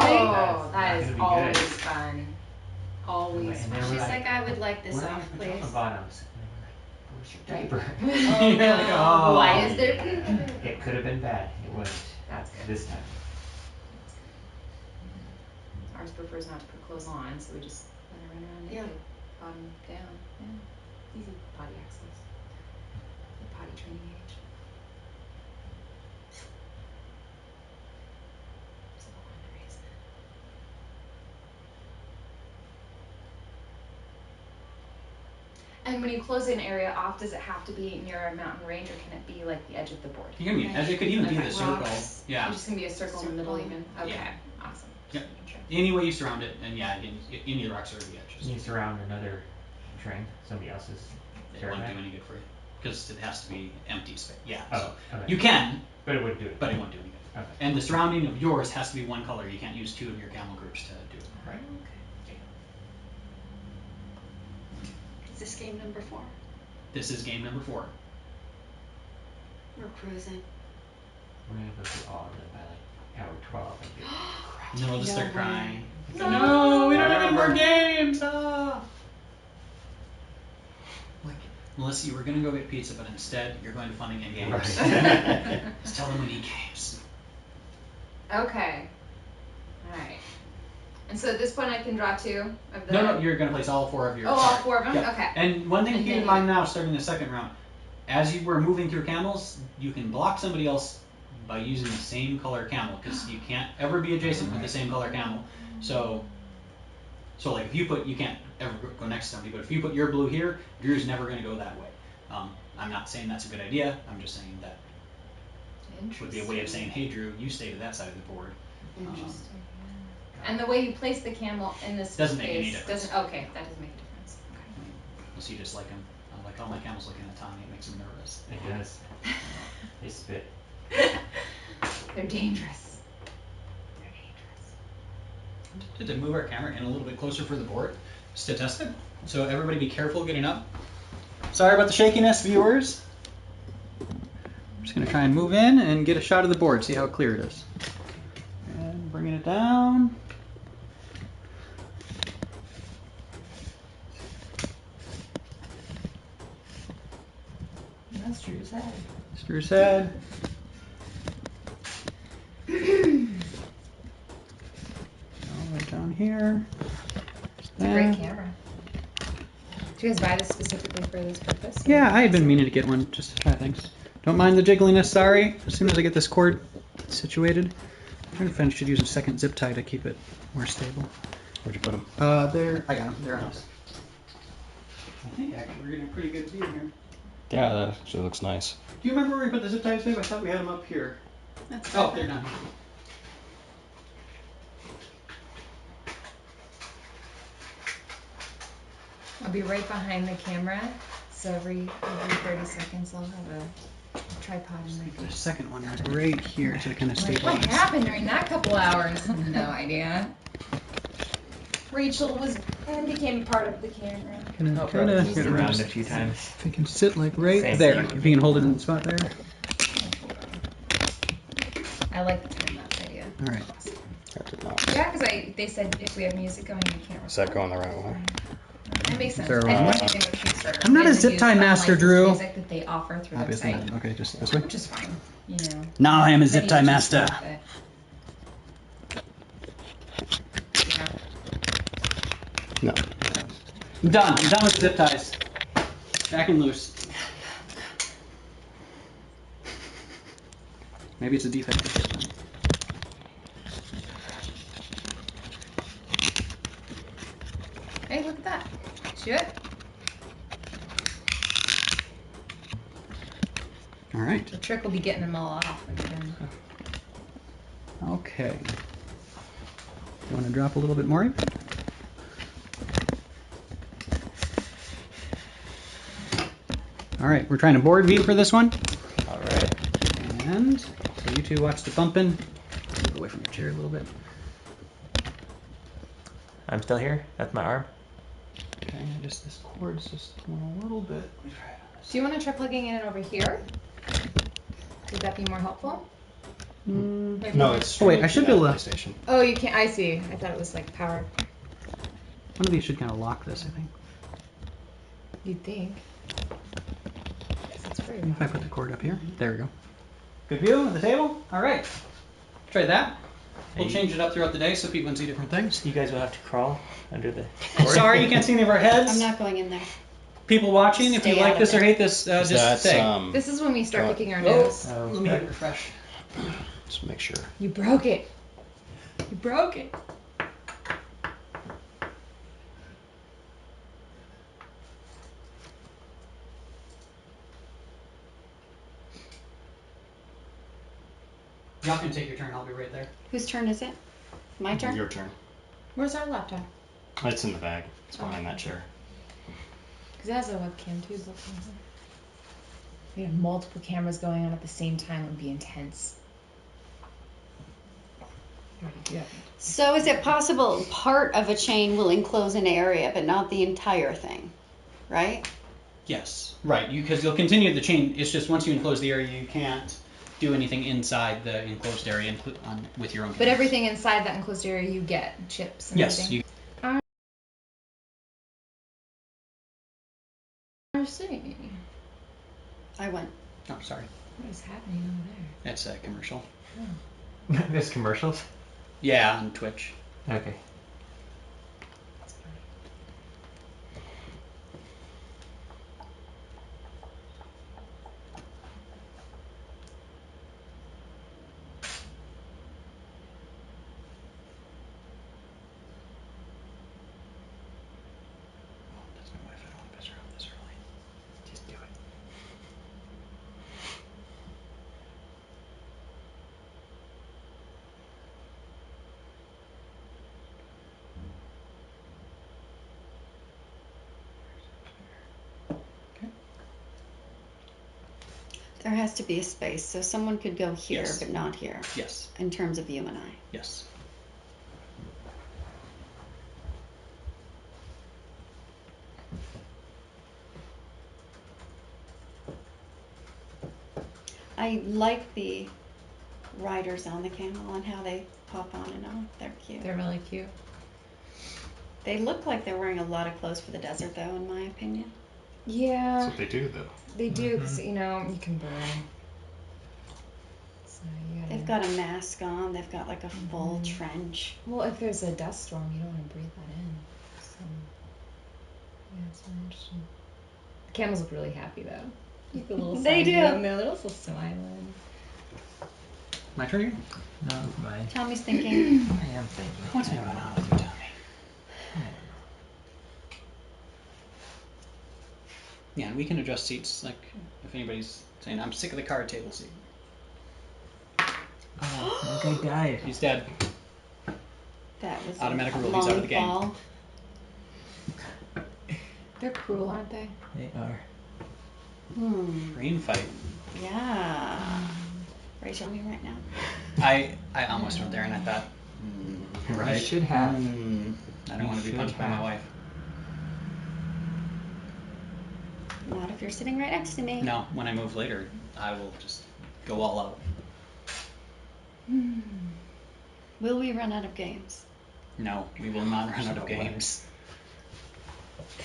Speaker 2: That's
Speaker 4: that
Speaker 2: not
Speaker 4: is
Speaker 2: gonna be
Speaker 4: always
Speaker 2: good.
Speaker 4: fun. Always
Speaker 2: And
Speaker 4: fun.
Speaker 2: then
Speaker 3: She's
Speaker 2: we're
Speaker 3: like, I would like this
Speaker 2: Where are
Speaker 3: off,
Speaker 2: your pajama
Speaker 3: please.
Speaker 2: bottoms? And they were like, where's your diaper?
Speaker 4: Oh,
Speaker 1: You're like,
Speaker 4: no.
Speaker 1: oh.
Speaker 4: Why is there?
Speaker 2: It could have been bad. It wasn't.
Speaker 4: That's good.
Speaker 2: This time.
Speaker 4: Ours prefers not to put clothes on, so we just let her run around
Speaker 3: Yeah.
Speaker 4: naked, bottom down. Yeah. Easy potty access. The potty training age. So I wanted to raise that. And when you close an area off, does it have to be near a mountain range, or can it be like the edge of the board?
Speaker 1: You can be, as it could even be
Speaker 4: Okay.
Speaker 1: the circle.
Speaker 3: Rocks.
Speaker 1: Yeah.
Speaker 4: It's just gonna be a circle in the middle
Speaker 3: Circle.
Speaker 4: even? Okay,
Speaker 1: Yeah.
Speaker 4: awesome.
Speaker 1: Yeah.
Speaker 4: Just making sure.
Speaker 1: Any way you surround it, and yeah, any rocks or the edges.
Speaker 2: You surround another train, somebody else's
Speaker 1: It won't do
Speaker 2: caravan.
Speaker 1: any good for you because it has to be empty space. Yeah.
Speaker 2: Oh,
Speaker 1: So
Speaker 2: okay.
Speaker 1: you can,
Speaker 2: But it wouldn't do it.
Speaker 1: but it won't do any good.
Speaker 2: Okay.
Speaker 1: And the surrounding of yours has to be one color. You can't use 2 of your camel groups to do it.
Speaker 2: Right.
Speaker 3: Is this game number 4?
Speaker 1: This is game number 4.
Speaker 3: We're cruising.
Speaker 2: We're gonna go through all of them by like hour 12. And get
Speaker 1: And then we'll just
Speaker 3: No
Speaker 1: start
Speaker 3: way.
Speaker 1: crying.
Speaker 4: No.
Speaker 1: No, we don't have any more games. Ah. Like, Melissa, you were gonna go get pizza, but instead you're going to fun and games.
Speaker 2: Right.
Speaker 1: Just tell them we need games.
Speaker 4: Okay. Alright. And so at this point I can draw 2 of the...
Speaker 1: No, you're gonna place all 4 of your.
Speaker 4: Oh, all 4 of them?
Speaker 1: Yeah.
Speaker 4: Okay.
Speaker 1: And one thing to
Speaker 4: And
Speaker 1: keep in
Speaker 4: then-
Speaker 1: mind now, starting the second round, as you were moving through camels, you can block somebody else by using the same color camel, because you can't ever be adjacent with the same color camel. So like if you put, you can't ever go next to somebody, but if you put your blue here, Drew's never gonna go that way. I'm not saying that's a good idea. I'm just saying that would be a way of saying, hey Drew, you stay to that side of the board.
Speaker 4: Interesting. And the way you place the camel in this
Speaker 1: Doesn't
Speaker 4: space
Speaker 1: make any difference.
Speaker 4: doesn't, okay, that doesn't make a difference. Okay.
Speaker 1: Unless you just like him. I like all my camels looking at Tommy. It makes him nervous.
Speaker 2: It does. They spit.
Speaker 4: They're dangerous. They're dangerous.
Speaker 1: To move our camera in a little bit closer for the board, just to test it. So everybody be careful getting up. Sorry about the shakiness, viewers. I'm just gonna try and move in and get a shot of the board, see how clear it is. And bringing it down.
Speaker 4: That's Drew's head.
Speaker 1: Drew's head. Right down here.
Speaker 4: Great camera. Did you guys buy this specifically for this purpose?
Speaker 1: Yeah, I had been meaning to get one just to try things. Don't mind the jiggliness, sorry. As soon as I get this cord situated, I'm trying to find, should use a second zip tie to keep it more stable.
Speaker 5: Where'd you put them?
Speaker 1: There, I got them. They're on us. I think actually we're getting a pretty good view here.
Speaker 5: Yeah, that actually looks nice.
Speaker 1: Do you remember where we put the zip ties, babe? I thought we had them up here.
Speaker 3: That's
Speaker 1: Oh, they're down here.
Speaker 4: I'll be right behind the camera, so every 30 seconds I'll have a tripod in my
Speaker 1: The
Speaker 4: face.
Speaker 1: second one is right here to kind of
Speaker 4: Like,
Speaker 1: stabilize.
Speaker 4: what happened during that couple hours? No idea. Rachel became part of the camera.
Speaker 1: Kinda
Speaker 2: Moved
Speaker 1: get
Speaker 2: around
Speaker 1: around.
Speaker 2: a few times.
Speaker 1: If you can sit like right
Speaker 2: Thank
Speaker 1: there.
Speaker 2: you.
Speaker 1: If you can hold it in the spot there.
Speaker 4: I like the time lapse idea.
Speaker 1: All right.
Speaker 5: That did not.
Speaker 4: Yeah, because they said if we have music going, we can't.
Speaker 5: Is that going the right way?
Speaker 4: That makes sense.
Speaker 1: Is there a
Speaker 4: I
Speaker 1: wrong
Speaker 4: think
Speaker 1: way?
Speaker 4: anything with Kickstarter.
Speaker 1: I'm not a
Speaker 4: is
Speaker 1: zip
Speaker 4: use
Speaker 1: tie master,
Speaker 4: unlicensed
Speaker 1: Drew.
Speaker 4: Music that they offer through their
Speaker 1: Obviously
Speaker 4: site,
Speaker 1: not. Okay, just this way.
Speaker 4: which is fine. You know.
Speaker 1: Now I am a
Speaker 4: Then
Speaker 1: zip
Speaker 4: you
Speaker 1: tie
Speaker 4: can just
Speaker 1: master.
Speaker 4: go with it. Yeah.
Speaker 5: No.
Speaker 1: I'm done. I'm done with zip ties. Back and loose. Maybe it's a defect.
Speaker 4: Hey, look at that. See it?
Speaker 1: All right.
Speaker 4: The trick will be getting them all off. And then...
Speaker 1: Okay. You want to drop a little bit more? All right, we're trying to board V for this one.
Speaker 2: All right.
Speaker 1: And so you two watch the bumping. Move away from your chair a little bit.
Speaker 2: I'm still here. That's my arm.
Speaker 1: Okay, just this cord's just going a little bit.
Speaker 4: Do you want to try plugging it in over here? Would that be more helpful? Maybe
Speaker 5: No,
Speaker 4: more-
Speaker 5: it's.
Speaker 1: Oh, wait, I should be able to-
Speaker 5: PlayStation.
Speaker 4: Oh, you can't. I see. I thought it was like powered.
Speaker 1: One of these should kind of lock this, I think.
Speaker 4: You'd think. 'Cause it's very
Speaker 1: If I put the cord up here. There we go. Good view of the table? All right. Try that. We'll change it up throughout the day so people can see different things.
Speaker 2: You guys will have to crawl under the.
Speaker 1: Sorry you can't see any of our heads.
Speaker 3: I'm not going in there.
Speaker 1: People watching, if
Speaker 3: Stay
Speaker 1: you like
Speaker 3: out of
Speaker 1: this or
Speaker 3: it.
Speaker 1: hate this, just
Speaker 5: That's
Speaker 1: say.
Speaker 4: This is when we start
Speaker 5: Oh.
Speaker 4: picking our
Speaker 1: Oh,
Speaker 4: nose.
Speaker 2: Oh,
Speaker 1: let me hit refresh.
Speaker 5: Just make sure.
Speaker 4: You broke it. You broke it.
Speaker 1: Y'all can take your turn. I'll be right there.
Speaker 3: Whose turn is it? My turn?
Speaker 5: Your turn.
Speaker 4: Where's our laptop?
Speaker 5: It's in the bag. It's behind that chair.
Speaker 4: Because it has a webcam too. Look. We have multiple cameras going on at the same time. It would be intense. You already do have it.
Speaker 3: So is it possible part of a chain will enclose an area, but not the entire thing, right?
Speaker 1: Yes. Right. Because you'll continue the chain. It's just once you enclose the area, you can't do anything inside the enclosed area with your own.
Speaker 4: But
Speaker 1: cameras.
Speaker 4: everything inside that enclosed area, you get chips and
Speaker 1: Yes.
Speaker 4: everything.
Speaker 1: You,
Speaker 4: I see.
Speaker 3: I went.
Speaker 1: oh, sorry.
Speaker 4: What is happening over there?
Speaker 1: That's a commercial.
Speaker 2: There's commercials.
Speaker 1: Yeah, on Twitch.
Speaker 2: Okay.
Speaker 4: That's funny.
Speaker 1: That's my wife. I don't want to piss her off this early. Just do it. Okay.
Speaker 3: There has to be a space, so someone could go here,
Speaker 1: Yes.
Speaker 3: but not here,
Speaker 1: Yes.
Speaker 3: in terms of you and I.
Speaker 1: Yes.
Speaker 3: I like the riders on the camel and how they pop on and off. They're cute.
Speaker 4: They're really cute.
Speaker 3: They look like they're wearing a lot of clothes for the desert, though, in my opinion.
Speaker 4: Yeah,
Speaker 5: That's what they do, though.
Speaker 4: they do. 'Cause, you know, you can burn. So you gotta...
Speaker 3: They've got a mask on. They've got like a full trench.
Speaker 4: Well, if there's a dust storm, you don't want to breathe that in. So, yeah, it's really interesting. The camels look really happy though. Like the little
Speaker 3: They
Speaker 4: side
Speaker 3: do.
Speaker 4: of them, they're little smiling.
Speaker 1: My turn again?
Speaker 2: No, it's mine.
Speaker 3: Tommy's thinking.
Speaker 2: I am thinking.
Speaker 1: What's going on with you, Tommy? Yeah, and we can adjust seats. Like, if anybody's saying, I'm sick of the card table seat.
Speaker 2: Oh, that guy died.
Speaker 1: He's dead.
Speaker 3: That was
Speaker 1: Automatic
Speaker 3: a
Speaker 1: rule, he's out of the game.
Speaker 3: long fall.
Speaker 4: They're cruel, aren't they?
Speaker 2: They are.
Speaker 1: Green fight.
Speaker 3: Yeah. Raise your hand right now.
Speaker 1: I almost went there and I thought,
Speaker 2: You should have.
Speaker 1: I don't
Speaker 2: You
Speaker 1: want to be
Speaker 2: should
Speaker 1: punched by my
Speaker 2: have.
Speaker 1: wife.
Speaker 3: Not if you're sitting right next to me.
Speaker 1: No, when I move later, I will just go all out.
Speaker 3: Will we run out of games?
Speaker 1: No, we will not run out of games.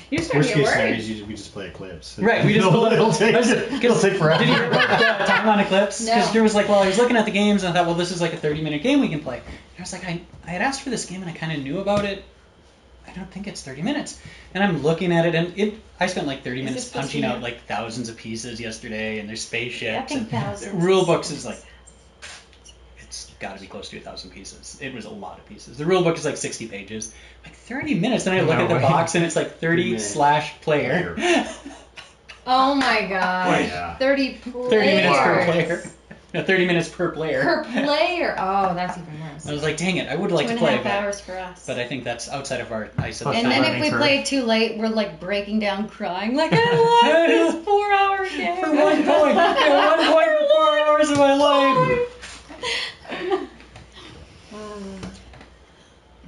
Speaker 4: You're starting
Speaker 5: Worst
Speaker 4: to get
Speaker 5: case scenario
Speaker 4: worried.
Speaker 5: is we just play Eclipse.
Speaker 1: Right, we just
Speaker 5: it'll take forever.
Speaker 1: Did you hear about the time on Eclipse?
Speaker 4: No.
Speaker 1: Because Drew was like, well, I was looking at the games and I thought, well, this is like a 30-minute game we can play. And I was like, I had asked for this game and I kind of knew about it. I don't think it's 30 minutes. And I'm looking at it and I spent like 30
Speaker 3: Is
Speaker 1: minutes
Speaker 3: it supposed
Speaker 1: punching
Speaker 3: to be-
Speaker 1: out like thousands of pieces yesterday, and there's spaceships.
Speaker 3: I think
Speaker 1: and
Speaker 3: thousands.
Speaker 1: the rule books is like, it's got to be close to 1,000 pieces. It was a lot of pieces. The rule book is like 60 pages. Like 30 minutes, and I look
Speaker 2: No
Speaker 1: at the
Speaker 2: way.
Speaker 1: box and it's like 30/player.
Speaker 4: Oh my god.
Speaker 5: Yeah.
Speaker 4: 30 players.
Speaker 1: 30 minutes per player. No, 30 minutes per player.
Speaker 4: Per player. Oh, that's even worse.
Speaker 1: I was like, dang it, I would like to
Speaker 3: 2.5
Speaker 1: play, but,
Speaker 3: hours for us.
Speaker 1: but I think that's outside of our I said
Speaker 2: Plus
Speaker 3: And
Speaker 2: the
Speaker 3: then
Speaker 2: learning
Speaker 3: if we
Speaker 2: curve.
Speaker 3: play too late, we're like breaking down, crying, like I lost this 4-hour game.
Speaker 1: for 1 point. Yeah, 1 point for 4 hours of my life.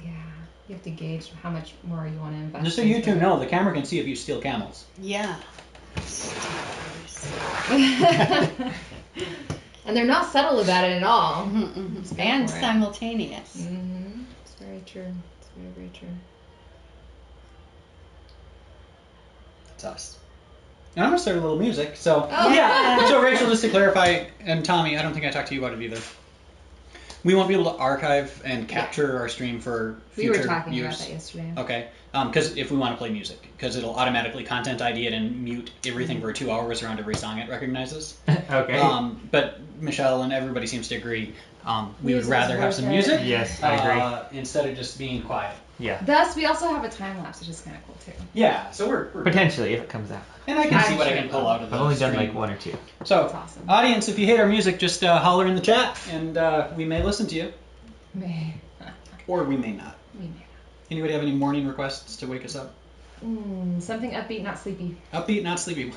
Speaker 4: Yeah, you have to gauge how much more you want to invest.
Speaker 1: Just so you
Speaker 4: into
Speaker 1: two
Speaker 4: it.
Speaker 1: know, the camera can see if you steal camels.
Speaker 3: Yeah.
Speaker 4: And they're not subtle about it at all.
Speaker 3: Mm-hmm.
Speaker 4: go
Speaker 3: And
Speaker 4: for it.
Speaker 3: simultaneous.
Speaker 4: Mm-hmm. It's very true. It's very, very true.
Speaker 1: That's us. And I'm gonna start a little music. So
Speaker 4: Oh.
Speaker 1: yeah. So Rachel, just to clarify, and Tommy, I don't think I talked to you about it either. We won't be able to archive and capture our stream for
Speaker 4: We
Speaker 1: future
Speaker 4: were talking
Speaker 1: use.
Speaker 4: about that yesterday.
Speaker 1: Okay. Because if we want to play music, because it'll automatically content ID it and mute everything for 2 hours around every song it recognizes.
Speaker 2: Okay.
Speaker 1: But Michelle and everybody seems to agree. We would
Speaker 4: Music's
Speaker 1: rather have
Speaker 4: worth
Speaker 1: some
Speaker 4: it.
Speaker 1: music.
Speaker 2: Yes, I agree.
Speaker 1: Instead of just being quiet.
Speaker 2: Yeah.
Speaker 4: Thus, we also have a time lapse, which is kind of cool too.
Speaker 1: Yeah. So we're
Speaker 2: Potentially, if it comes out.
Speaker 1: and I can
Speaker 4: I'm
Speaker 1: see what I
Speaker 4: sure
Speaker 1: can
Speaker 4: it
Speaker 1: pull
Speaker 4: will.
Speaker 1: out of the
Speaker 2: I've only done
Speaker 1: stream.
Speaker 2: like 1 or 2.
Speaker 1: So,
Speaker 4: That's awesome.
Speaker 1: audience, if you hate our music, just holler in the chat, and we may listen to you,
Speaker 4: May.
Speaker 1: or we may not.
Speaker 4: We may.
Speaker 1: Anybody have any morning requests to wake us up?
Speaker 4: Something upbeat, not sleepy.
Speaker 1: Upbeat, not sleepy.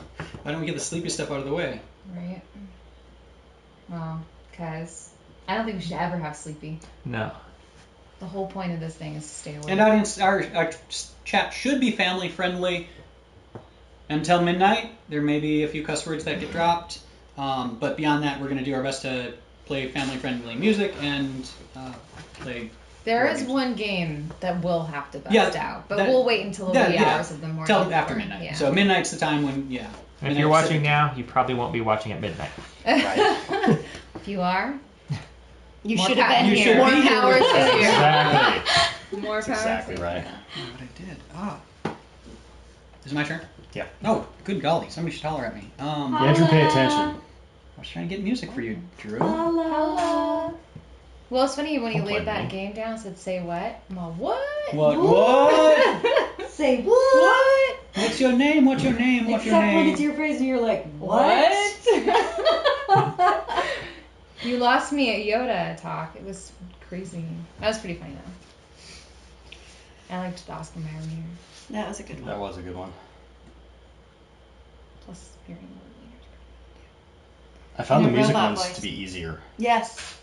Speaker 1: Why don't we get the sleepy stuff out of the way?
Speaker 4: Right? Well, because I don't think we should ever have sleepy.
Speaker 2: No.
Speaker 4: The whole point of this thing is to stay awake.
Speaker 1: And audience, our chat should be family friendly until midnight. There may be a few cuss words that get dropped, but beyond that, we're going to do our best to play family friendly music and play.
Speaker 4: There
Speaker 1: board
Speaker 4: is
Speaker 1: games.
Speaker 4: one game that will have to bust
Speaker 1: Yeah,
Speaker 4: out, but
Speaker 1: that-
Speaker 4: we'll wait until the
Speaker 1: that-
Speaker 4: wee
Speaker 1: yeah,
Speaker 4: hours of the morning.
Speaker 1: Till after
Speaker 4: before.
Speaker 1: midnight.
Speaker 4: Yeah.
Speaker 1: So midnight's the time when,
Speaker 2: And if
Speaker 1: Midnight
Speaker 2: you're watching
Speaker 1: Pacific.
Speaker 2: now, you probably won't be watching at midnight.
Speaker 4: If you are,
Speaker 3: You
Speaker 4: more
Speaker 3: should have
Speaker 4: power-
Speaker 3: been
Speaker 1: You
Speaker 3: here.
Speaker 1: should
Speaker 4: More
Speaker 1: be here
Speaker 4: power
Speaker 1: with
Speaker 4: to
Speaker 1: us.
Speaker 4: you.
Speaker 2: Exactly.
Speaker 4: More
Speaker 5: That's
Speaker 4: power.
Speaker 5: exactly
Speaker 4: to
Speaker 5: right.
Speaker 4: you.
Speaker 1: Oh, but I did. Is it my turn?
Speaker 5: Yeah.
Speaker 1: Oh, good golly. Somebody should holler at me.
Speaker 5: Andrew, pay attention.
Speaker 1: I was trying to get music for you, Drew.
Speaker 4: Hello. Well, it's funny when you
Speaker 5: Don't
Speaker 4: laid
Speaker 5: play
Speaker 4: that
Speaker 5: me.
Speaker 4: game down. Said, "Say what?" I'm all, what?
Speaker 1: What?
Speaker 3: Say what?
Speaker 1: What's your name? What's your name? What's your
Speaker 3: Except when
Speaker 1: name?
Speaker 3: it's your phrase and you're like,
Speaker 4: What? You lost me at Yoda talk. It was crazy. That was pretty funny though. I liked the Oscar Mayer reader.
Speaker 3: That was a good one.
Speaker 5: That was a good one.
Speaker 4: Plus hearing the leaders.
Speaker 5: I found
Speaker 3: And
Speaker 5: the
Speaker 3: a
Speaker 5: music
Speaker 3: robot
Speaker 5: ones
Speaker 3: voice.
Speaker 5: to be easier.
Speaker 3: Yes.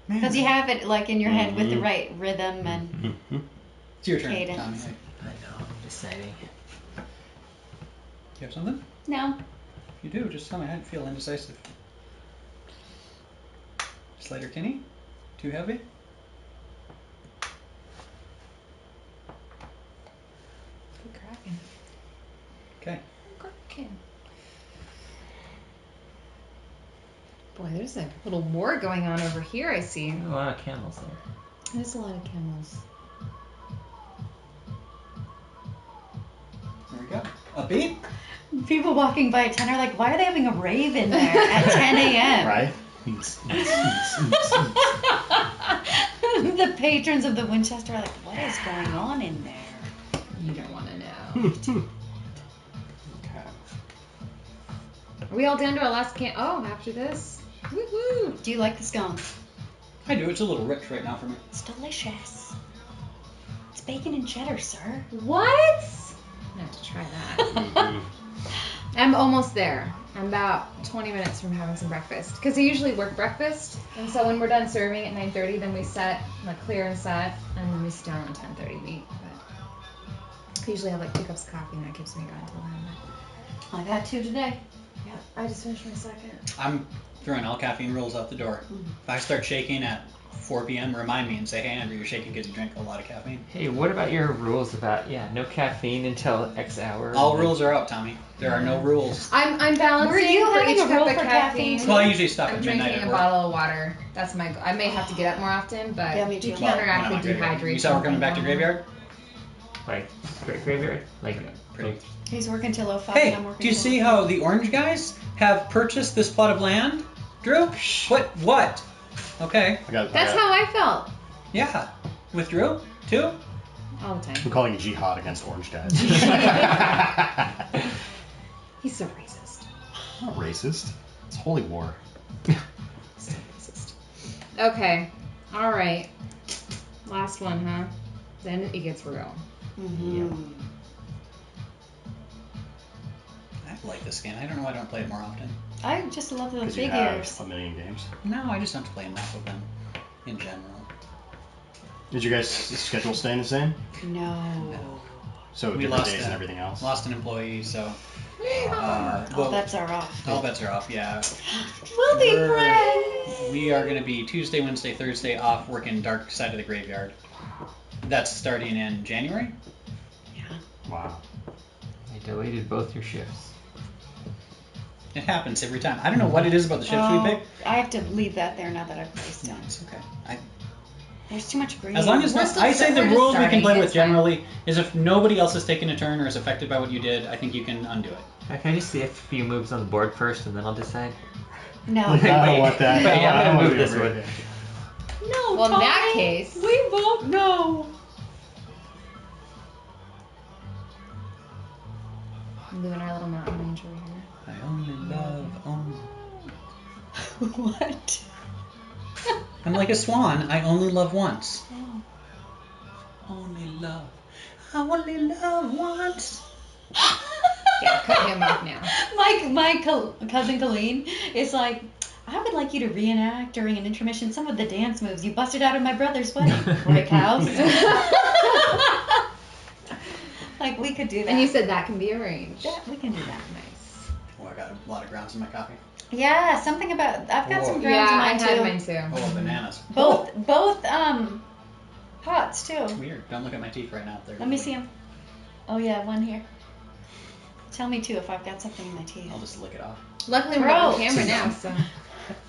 Speaker 3: Because you have it like in your head with the
Speaker 5: Mhm.
Speaker 3: right rhythm and
Speaker 5: Mm-hmm.
Speaker 1: It's your turn,
Speaker 3: Cadence.
Speaker 1: Tommy.
Speaker 2: I know, I'm deciding.
Speaker 1: You have something?
Speaker 3: no.
Speaker 1: If you do, just tell me. I feel indecisive. Slater Kinney? Too heavy?
Speaker 4: Good cracking.
Speaker 1: Okay.
Speaker 4: Cracking. Boy, there's a little war going on over here, I see.
Speaker 2: A lot of camels there.
Speaker 4: There's a lot of camels.
Speaker 1: There we go. A beat?
Speaker 3: People walking by at 10 are like, why are they having a rave in there at 10 a.m.?
Speaker 5: Right?
Speaker 3: The patrons of the Winchester are like, what is going on in there?
Speaker 4: You don't want to know.
Speaker 5: Okay.
Speaker 4: Are we all down to our last can? Oh, after this? Woohoo!
Speaker 3: Do you like the scones?
Speaker 1: I do. It's a little rich right now for me.
Speaker 3: It's delicious. It's bacon and cheddar, sir.
Speaker 4: What? I have to try that. I'm almost there. I'm about 20 minutes from having some breakfast. Because I usually work breakfast. And so when we're done serving at 9:30, then we set, like clear and set. And then we sit down at 10:30 to eat. But I usually have like 2 cups of coffee and that keeps me going until then.
Speaker 3: I've had 2 today.
Speaker 4: Yeah, I just finished my second.
Speaker 1: I'm throwing all caffeine rules out the door. If I start shaking at 4 p.m., remind me and say, hey, Andrew, you're shaking because you drank a lot of caffeine.
Speaker 2: Hey, what about your rules about no caffeine until X hour?
Speaker 1: All rules are out, Tommy. There are no rules.
Speaker 4: I'm balancing
Speaker 3: Were you
Speaker 4: for
Speaker 3: having
Speaker 4: each
Speaker 3: a
Speaker 4: cup
Speaker 3: rule
Speaker 4: of
Speaker 3: for
Speaker 4: caffeine.
Speaker 3: caffeine?
Speaker 1: Well, I usually stop
Speaker 4: I'm
Speaker 1: at midnight
Speaker 4: drinking
Speaker 1: at
Speaker 4: a
Speaker 1: work.
Speaker 4: bottle of water. That's my goal. I may have to get up more often, but
Speaker 3: Yeah, me too.
Speaker 4: you
Speaker 1: When
Speaker 4: can't
Speaker 1: I'm
Speaker 4: interact
Speaker 1: on
Speaker 4: with
Speaker 1: graveyard.
Speaker 4: dehydration.
Speaker 1: You saw we're coming back to graveyard?
Speaker 2: Like graveyard? Like
Speaker 1: Pretty.
Speaker 3: He's working till 05
Speaker 1: Hey,
Speaker 3: and I'm working
Speaker 1: do you
Speaker 3: till
Speaker 1: see
Speaker 3: 05.
Speaker 1: how the orange guys have purchased this plot of land? Drew? What? Okay.
Speaker 4: That's how I felt
Speaker 1: Yeah. With Drew? Too?
Speaker 4: all the time.
Speaker 5: I'm calling jihad against orange guys.
Speaker 4: He's so racist.
Speaker 5: Not racist. It's holy war.
Speaker 4: So racist. Okay. All right. Last one, huh? Then it gets real.
Speaker 3: Mhm.
Speaker 1: I like this game. I don't know why I don't play it more often.
Speaker 3: I just love the
Speaker 5: Because you have
Speaker 3: figures.
Speaker 5: a million games.
Speaker 1: No, I just don't play enough of them in general.
Speaker 5: Did you guys' schedule staying the same?
Speaker 3: No.
Speaker 5: So
Speaker 1: We
Speaker 5: different
Speaker 1: lost
Speaker 5: days and everything else?
Speaker 1: Lost an employee, so
Speaker 3: All
Speaker 1: well,
Speaker 3: bets are off.
Speaker 1: all bets are off. Yeah,
Speaker 3: We'll be
Speaker 1: We're-
Speaker 3: friends.
Speaker 1: we are going to be Tuesday, Wednesday, Thursday off working Dark Side of the Graveyard. That's starting in January.
Speaker 5: Wow.
Speaker 2: I deleted both your shifts.
Speaker 1: It happens every time. I don't know what it is about the shifts we pick.
Speaker 3: I have to leave that there now that I've placed
Speaker 1: No,
Speaker 3: it.
Speaker 1: it's okay.
Speaker 3: There's too much green.
Speaker 1: As long as
Speaker 4: We're still
Speaker 1: I say the
Speaker 4: we're just
Speaker 1: rules we can
Speaker 4: starting,
Speaker 1: play with
Speaker 4: it's fine.
Speaker 1: generally is if nobody else has taken a turn or is affected by what you did, I think you can undo it.
Speaker 2: Can I just see a few moves on the board first, and then I'll decide?
Speaker 3: No.
Speaker 5: I don't
Speaker 2: Wait,
Speaker 5: want that.
Speaker 2: wait, I'm
Speaker 5: I
Speaker 2: gonna
Speaker 5: don't wanna
Speaker 2: move
Speaker 5: be
Speaker 2: this
Speaker 5: a
Speaker 2: one.
Speaker 5: brave.
Speaker 3: No,
Speaker 4: Well, in that
Speaker 3: Tommy,
Speaker 4: case-
Speaker 3: we vote no.
Speaker 4: I'm doing our little mountain ranger here.
Speaker 1: I only love only.
Speaker 3: What?
Speaker 1: I'm like a swan. I only love once.
Speaker 3: Oh.
Speaker 1: Only love. I only love once.
Speaker 4: Yeah, cut him off now.
Speaker 3: My cousin Colleen is like, I would like you to reenact during an intermission some of the dance moves you busted out of my brother's wedding. Brick house. Like, we could do that.
Speaker 4: And you said that can be arranged.
Speaker 3: Yeah, we can do that.
Speaker 4: Nice.
Speaker 1: Oh, I got a lot of grounds in my coffee.
Speaker 3: Yeah, something about, I've got some
Speaker 1: Whoa.
Speaker 3: grounds
Speaker 4: Yeah,
Speaker 3: in
Speaker 4: I
Speaker 3: mine
Speaker 4: had
Speaker 3: too.
Speaker 4: mine too.
Speaker 1: Oh, bananas.
Speaker 3: Both pots too.
Speaker 1: Weird. Don't look at my teeth right now. They're
Speaker 3: Let me see them. Oh yeah, one here. Tell me too if I've got something in my teeth.
Speaker 1: I'll just lick it off.
Speaker 4: Luckily, we're on
Speaker 3: Gross.
Speaker 4: camera now, so.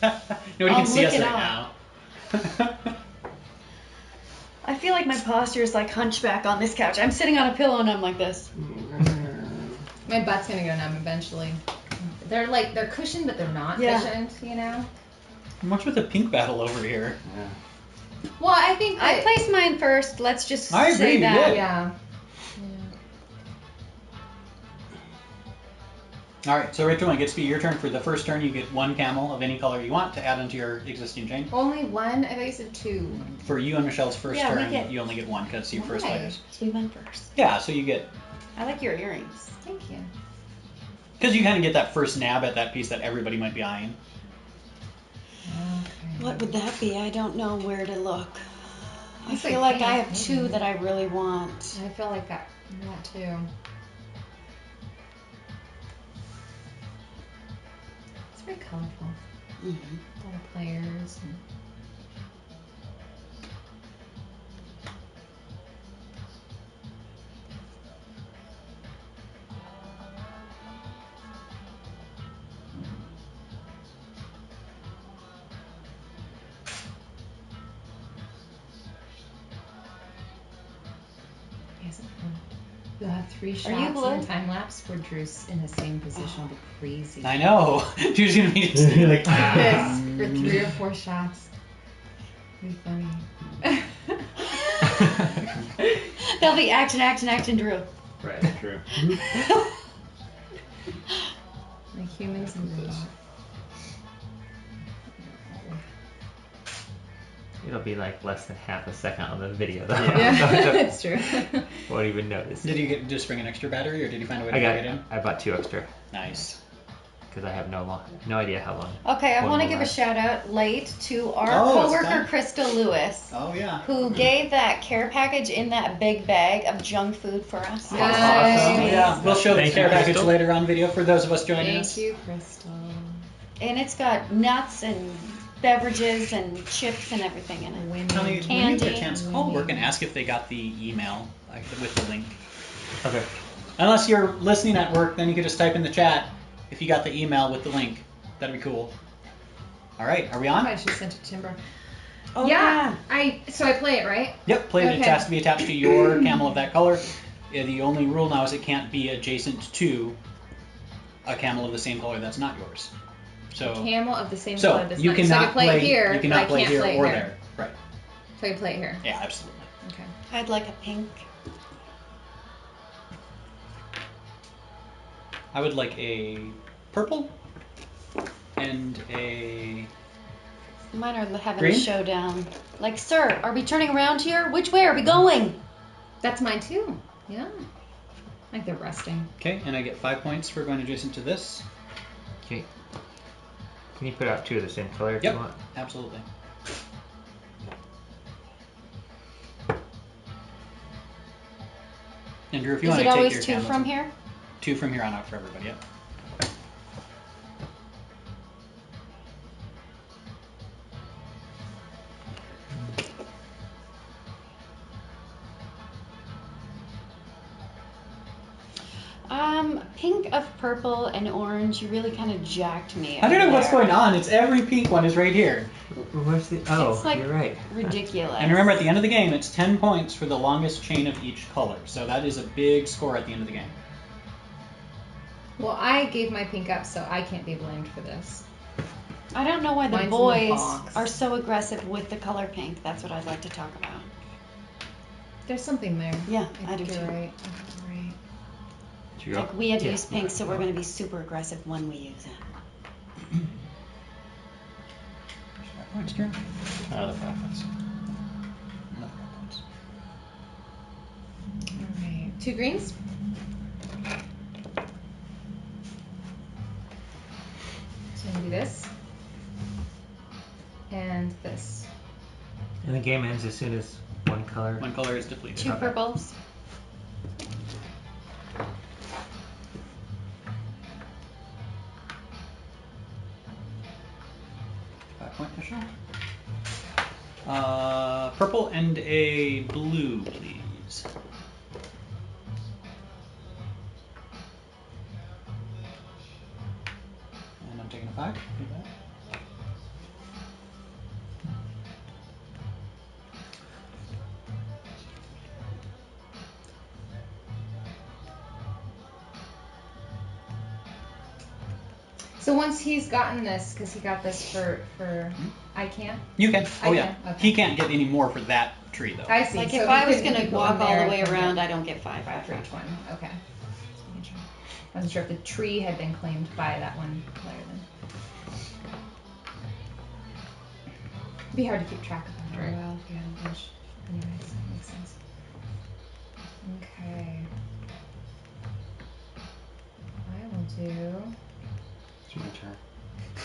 Speaker 1: Nobody
Speaker 3: I'll
Speaker 1: can see
Speaker 3: lick
Speaker 1: us
Speaker 3: it
Speaker 1: right now.
Speaker 3: I feel like my posture is like hunchback on this couch. I'm sitting on a pillow and I'm like this.
Speaker 4: My butt's gonna go numb eventually. They're cushioned, but they're not
Speaker 3: Yeah.
Speaker 4: cushioned, you know?
Speaker 1: What's with the pink battle over here?
Speaker 5: Yeah.
Speaker 4: Well, I think
Speaker 3: I
Speaker 4: that,
Speaker 3: placed mine first. Let's just
Speaker 1: I agree,
Speaker 3: say
Speaker 1: you
Speaker 3: that.
Speaker 1: did.
Speaker 4: yeah.
Speaker 1: All right. So Rachel, when it gets to be your turn, for the first turn, you get one camel of any color you want to add into your existing chain.
Speaker 4: Only one? I thought you said two.
Speaker 1: For you and Michelle's first
Speaker 3: Yeah, we
Speaker 1: turn,
Speaker 3: get-
Speaker 1: you only get one because it's your first
Speaker 4: Why?
Speaker 1: fighters.
Speaker 3: We went first.
Speaker 1: Yeah. So you get
Speaker 3: I like your earrings.
Speaker 4: Thank you.
Speaker 1: because you kind of get that first nab at that piece that everybody might be eyeing.
Speaker 4: Okay.
Speaker 3: What would that be? I don't know where to look. I
Speaker 4: It's
Speaker 3: feel
Speaker 4: like
Speaker 3: like I
Speaker 4: pink,
Speaker 3: have two
Speaker 4: maybe.
Speaker 3: that I really want.
Speaker 4: I feel like that too. It's very colorful.
Speaker 3: Mm-hmm.
Speaker 4: All the players. And... Isn't it fun? You'll have 3
Speaker 3: you
Speaker 4: shots
Speaker 3: blue?
Speaker 4: in time lapse where Drew's in the same position. It'll be crazy.
Speaker 1: I know. Drew's gonna be just
Speaker 5: You're like,
Speaker 4: This for 3 or 4 shots. It'll be funny.
Speaker 3: They'll be action, Drew.
Speaker 2: Right.
Speaker 5: True.
Speaker 4: Like humans and robots.
Speaker 2: It'll be like less than half a second on the video, though.
Speaker 4: Yeah, it's true.
Speaker 2: Won't even notice.
Speaker 1: Did you just bring an extra battery, or did you find a way to
Speaker 2: I
Speaker 1: plug it in?
Speaker 2: I bought 2 extra
Speaker 1: Nice.
Speaker 2: because I have no idea how long.
Speaker 3: Okay, I
Speaker 2: one
Speaker 3: want to
Speaker 2: will
Speaker 3: give a
Speaker 2: last.
Speaker 3: shout out late to our
Speaker 1: Oh, it's
Speaker 3: coworker
Speaker 1: done.
Speaker 3: Krista Lewis,
Speaker 1: Oh yeah.
Speaker 3: who gave that care package in that big bag of junk food for us.
Speaker 1: Oh,
Speaker 4: Nice.
Speaker 1: awesome. Yeah, we'll show the
Speaker 2: Thank
Speaker 1: care
Speaker 2: you,
Speaker 1: package
Speaker 2: Crystal.
Speaker 1: later on video for those of us joining
Speaker 4: Thank
Speaker 1: us.
Speaker 4: you, Crystal.
Speaker 3: And it's got nuts and beverages and chips and everything in it.
Speaker 4: Women.
Speaker 1: Tony, when you
Speaker 3: Candy.
Speaker 1: get a chance, call work and ask if they got the email with the link.
Speaker 2: Okay.
Speaker 1: Unless you're listening at work, then you could just type in the chat if you got the email with the link. That'd be cool. All right, are we on?
Speaker 4: I should have sent it to Timber.
Speaker 3: Oh,
Speaker 4: yeah. So I play it, right?
Speaker 1: Yep, play it. It
Speaker 4: Okay.
Speaker 1: has to be attached to your camel of that color. Yeah, the only rule now is it can't be adjacent to a camel of the same color that's not yours. So
Speaker 4: Camel of the same
Speaker 1: so
Speaker 4: color. That's
Speaker 1: you
Speaker 4: not, so I
Speaker 1: cannot
Speaker 4: can play it here,
Speaker 1: you
Speaker 4: but
Speaker 1: cannot
Speaker 4: I
Speaker 1: play
Speaker 4: can't
Speaker 1: here
Speaker 4: play
Speaker 1: or
Speaker 4: here.
Speaker 1: there. Right.
Speaker 4: So I can play it here.
Speaker 1: Yeah, absolutely.
Speaker 4: Okay.
Speaker 3: I'd like a pink.
Speaker 1: I would like a purple and a
Speaker 3: Mine are having
Speaker 1: Green?
Speaker 3: a showdown. Like, sir, are we turning around here? Which way are we going?
Speaker 4: That's mine too. Yeah. Like they're resting.
Speaker 1: okay, and I get 5 points for going adjacent to this.
Speaker 2: Okay. Can you put out 2 of the same color if
Speaker 1: Yep.
Speaker 2: you want?
Speaker 1: Absolutely. And Drew, if you
Speaker 3: Is
Speaker 1: want
Speaker 3: it
Speaker 1: to take
Speaker 3: always
Speaker 1: your
Speaker 3: 2
Speaker 1: camels,
Speaker 3: from here?
Speaker 1: 2 from here on out for everybody. Yep.
Speaker 3: Pink of purple and orange, you really kind of jacked me.
Speaker 1: I don't know
Speaker 3: over
Speaker 1: what's
Speaker 3: there.
Speaker 1: going on. It's every pink one is right here.
Speaker 2: Where's the? Oh,
Speaker 3: It's like
Speaker 2: you're right.
Speaker 3: ridiculous.
Speaker 1: And remember, at the end of the game, it's 10 points for the longest chain of each color. So that is a big score at the end of the game.
Speaker 4: Well, I gave my pink up, so I can't be blamed for this.
Speaker 3: I don't know why the
Speaker 4: Mine's in the
Speaker 3: boys
Speaker 4: box.
Speaker 3: are so aggressive with the color pink. That's what I'd like to talk about.
Speaker 4: There's something there.
Speaker 3: Yeah,
Speaker 4: I
Speaker 3: I do
Speaker 4: think you're
Speaker 3: too.
Speaker 4: right. I think you're right.
Speaker 2: Did you go?
Speaker 3: Like, we had to
Speaker 2: Yeah.
Speaker 3: use pink, so we're going to be super aggressive when we use it.
Speaker 1: 5 points, Drew.
Speaker 5: Another 5 points.
Speaker 1: Another 5 points.
Speaker 4: All right. 2 greens. So I'm gonna do this and this.
Speaker 2: And the game ends as soon as one color.
Speaker 1: One color is depleted.
Speaker 3: 2 purples.
Speaker 1: Point, Michelle. Purple and a blue, please. And I'm taking a 5. Do that.
Speaker 4: So once he's gotten this, because he got this for I can't.
Speaker 1: You can. Oh,
Speaker 4: I
Speaker 1: yeah.
Speaker 4: can, okay.
Speaker 1: He can't get any more for that tree, though.
Speaker 4: I see.
Speaker 3: Like,
Speaker 4: so
Speaker 3: if
Speaker 4: he
Speaker 3: I was
Speaker 4: couldn't-
Speaker 3: going
Speaker 4: he
Speaker 3: to
Speaker 4: could
Speaker 3: walk
Speaker 4: go
Speaker 3: all
Speaker 4: there
Speaker 3: the way
Speaker 4: and come
Speaker 3: around,
Speaker 4: here.
Speaker 3: I don't get 5
Speaker 4: 5 for
Speaker 3: for
Speaker 4: each one. Okay. Just making sure. I wasn't sure if the tree had been claimed by that one player then. It'd be hard to keep track of them very well if you had a bunch. Anyways, that makes sense. Okay. I will do.
Speaker 5: It's my turn.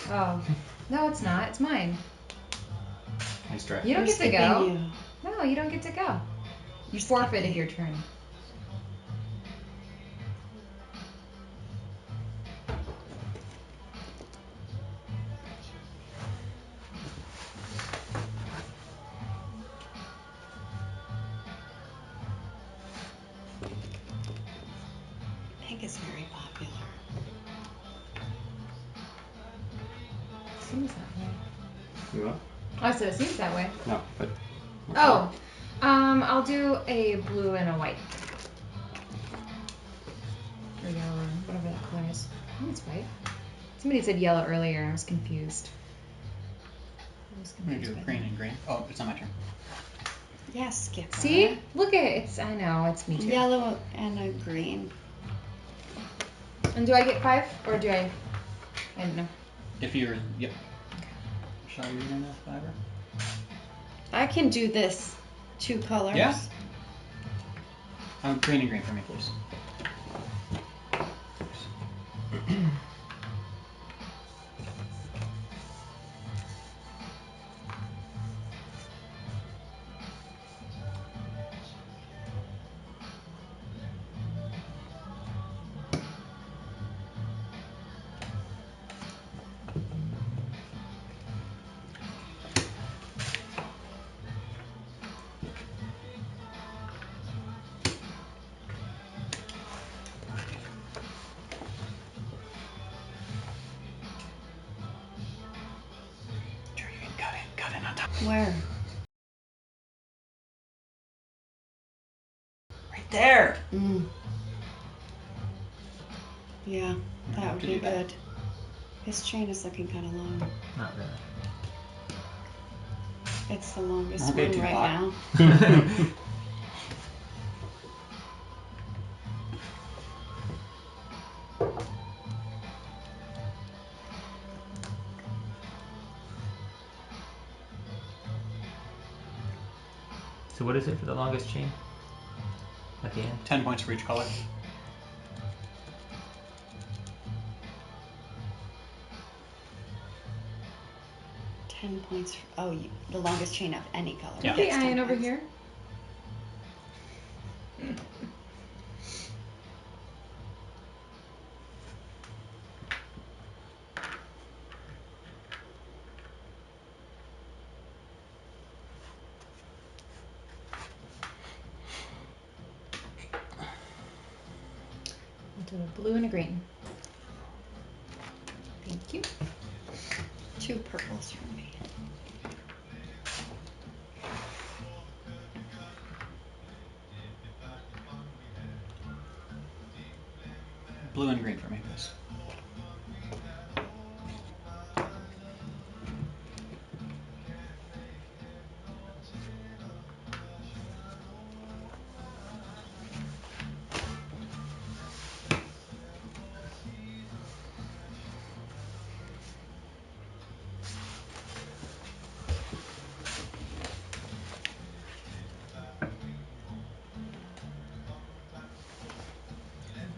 Speaker 4: Oh. No, it's not. It's mine.
Speaker 5: Nice try.
Speaker 4: You don't
Speaker 3: We're
Speaker 4: get to
Speaker 3: skipping
Speaker 4: go.
Speaker 3: you.
Speaker 4: No, you don't get to go. You forfeited your turn.
Speaker 3: Pink is very popular.
Speaker 4: Seems that way.
Speaker 5: You want?
Speaker 4: I said it seems that way.
Speaker 5: No, but.
Speaker 4: Oh, I'll do a blue and a white. Or yellow, or whatever that color is. I think it's white. Somebody said yellow earlier. I was confused.
Speaker 1: I'm going to do green and green. Oh, it's not my turn.
Speaker 3: Yes, Skipper.
Speaker 4: See? Look at it. It's. I know. It's me too.
Speaker 3: Yellow and a green.
Speaker 4: And do I get 5 or do I? I don't know.
Speaker 1: If you're. Yep. Shall I read in a 5?
Speaker 3: I can do this 2 colors.
Speaker 1: Yeah. Green and green for me, please. Cut in on top.
Speaker 3: Where?
Speaker 1: Right there.
Speaker 3: Mm. Yeah, that would
Speaker 1: To
Speaker 3: be
Speaker 1: do that.
Speaker 3: good. His chain is looking kind of long.
Speaker 2: Not
Speaker 3: It's the longest
Speaker 1: Okay,
Speaker 3: one right
Speaker 1: Tupac.
Speaker 3: now.
Speaker 2: really. So what is it for the longest chain? At the end?
Speaker 1: 10 points for each color.
Speaker 3: $10 For, the longest chain of any color.
Speaker 1: Yeah.
Speaker 4: The
Speaker 3: gets 10
Speaker 4: iron over
Speaker 3: points.
Speaker 4: here. I'll do a blue and a green. Thank you.
Speaker 3: 2 purples for me.
Speaker 1: Blue and green for me, please.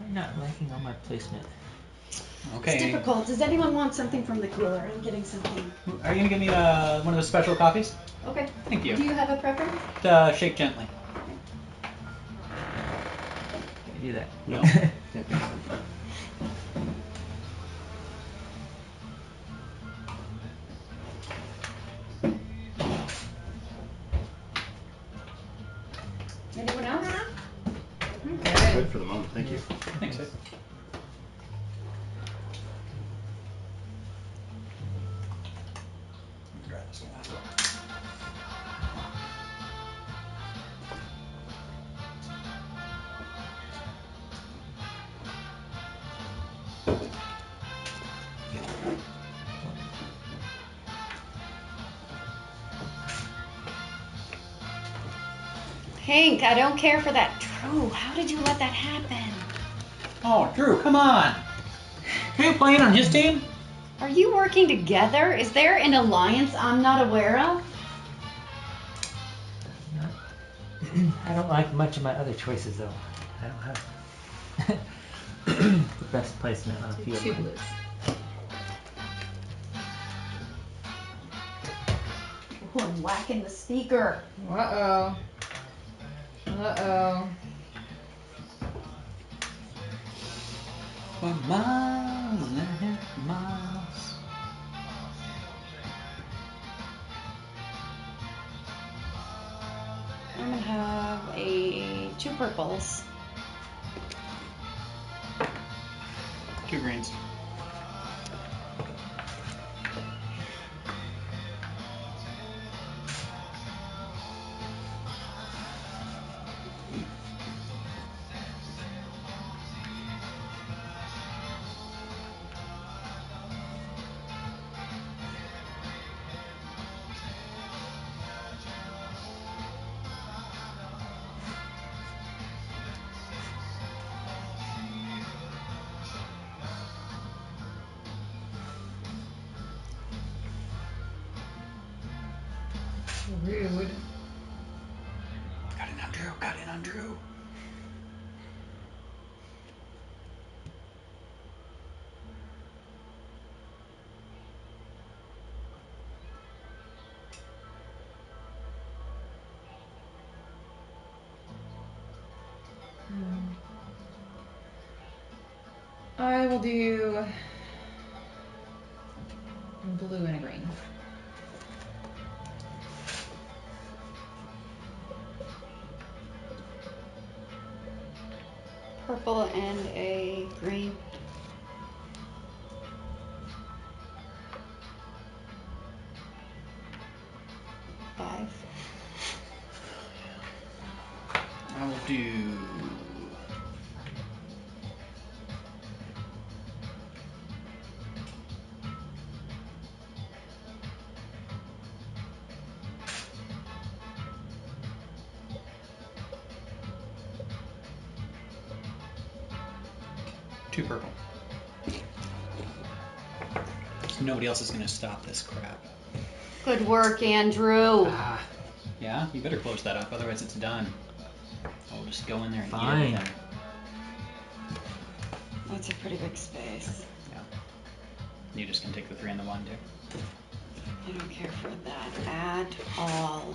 Speaker 2: I'm not liking all my placement.
Speaker 1: Okay.
Speaker 3: It's difficult. Does anyone want something from the cooler? I'm getting something.
Speaker 1: Are you gonna give me one of those special coffees?
Speaker 3: Okay.
Speaker 1: Thank you.
Speaker 3: Do you have a preference?
Speaker 1: Shake gently.
Speaker 2: Can you do that?
Speaker 1: No.
Speaker 3: Anyone else?
Speaker 5: Good for the moment. Thank you.
Speaker 1: Thanks, Sid. Grab this one as well.
Speaker 3: Hank, I don't care for that. Drew, how did you let that happen?
Speaker 1: Oh, Drew, come on. Are you playing on his team?
Speaker 3: Are you working together? Is there an alliance I'm not aware of?
Speaker 2: I don't like much of my other choices though. I don't have the best placement on a field.
Speaker 4: 2 blues.
Speaker 3: Oh, I'm whacking the speaker.
Speaker 4: Uh-oh. Uh-oh.
Speaker 1: For miles and miles.
Speaker 3: I'm gonna have 2 purples.
Speaker 1: 2 greens.
Speaker 4: Rude.
Speaker 1: Got in on Drew. Got in on Drew.
Speaker 4: I will do a blue and a green.
Speaker 3: Purple and a green. 5.
Speaker 1: I will do. Two purple. Nobody else is going to stop this crap.
Speaker 3: Good work, Andrew.
Speaker 1: Ah, yeah? You better close that up, otherwise it's done. I'll just go in there and
Speaker 2: Fine.
Speaker 1: eat everything.
Speaker 3: That's a pretty big space.
Speaker 1: Yeah. You just can take the 3 and the 1 too.
Speaker 3: I don't care for that at all.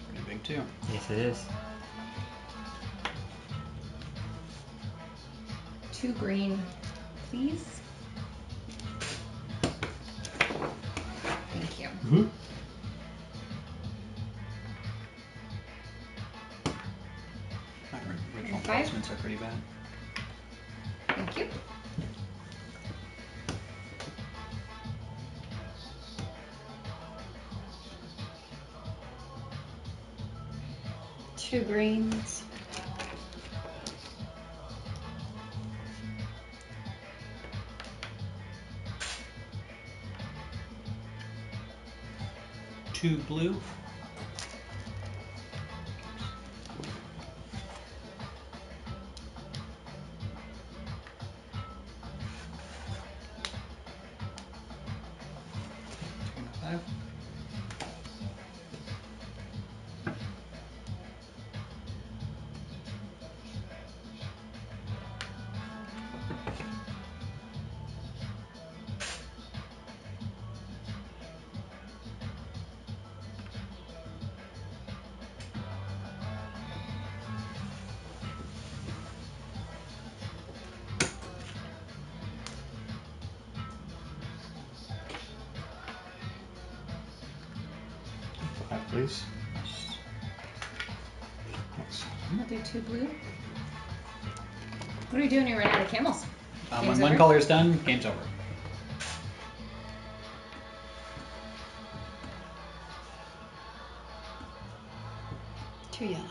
Speaker 1: Pretty big too.
Speaker 2: Yes, it is.
Speaker 4: 2 green, please. Thank you.
Speaker 5: Mm-hmm.
Speaker 1: My original
Speaker 4: 5.
Speaker 1: placements are pretty bad.
Speaker 4: Thank you.
Speaker 3: Two greens.
Speaker 1: Two blue. Five.
Speaker 5: Please. Thanks.
Speaker 4: I'm gonna do 2 blue. What are you doing when you run out of camels?
Speaker 1: When
Speaker 4: Game's
Speaker 1: one
Speaker 4: over?
Speaker 1: color is done, game's over.
Speaker 3: Two yellows.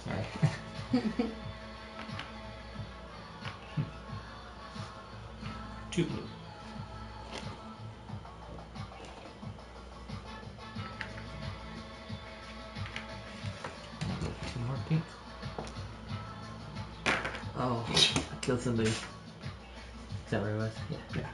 Speaker 2: Sorry.
Speaker 1: Two blue.
Speaker 2: Two more pink. Oh, I killed somebody. Is that where it was? Yeah.
Speaker 5: Yeah.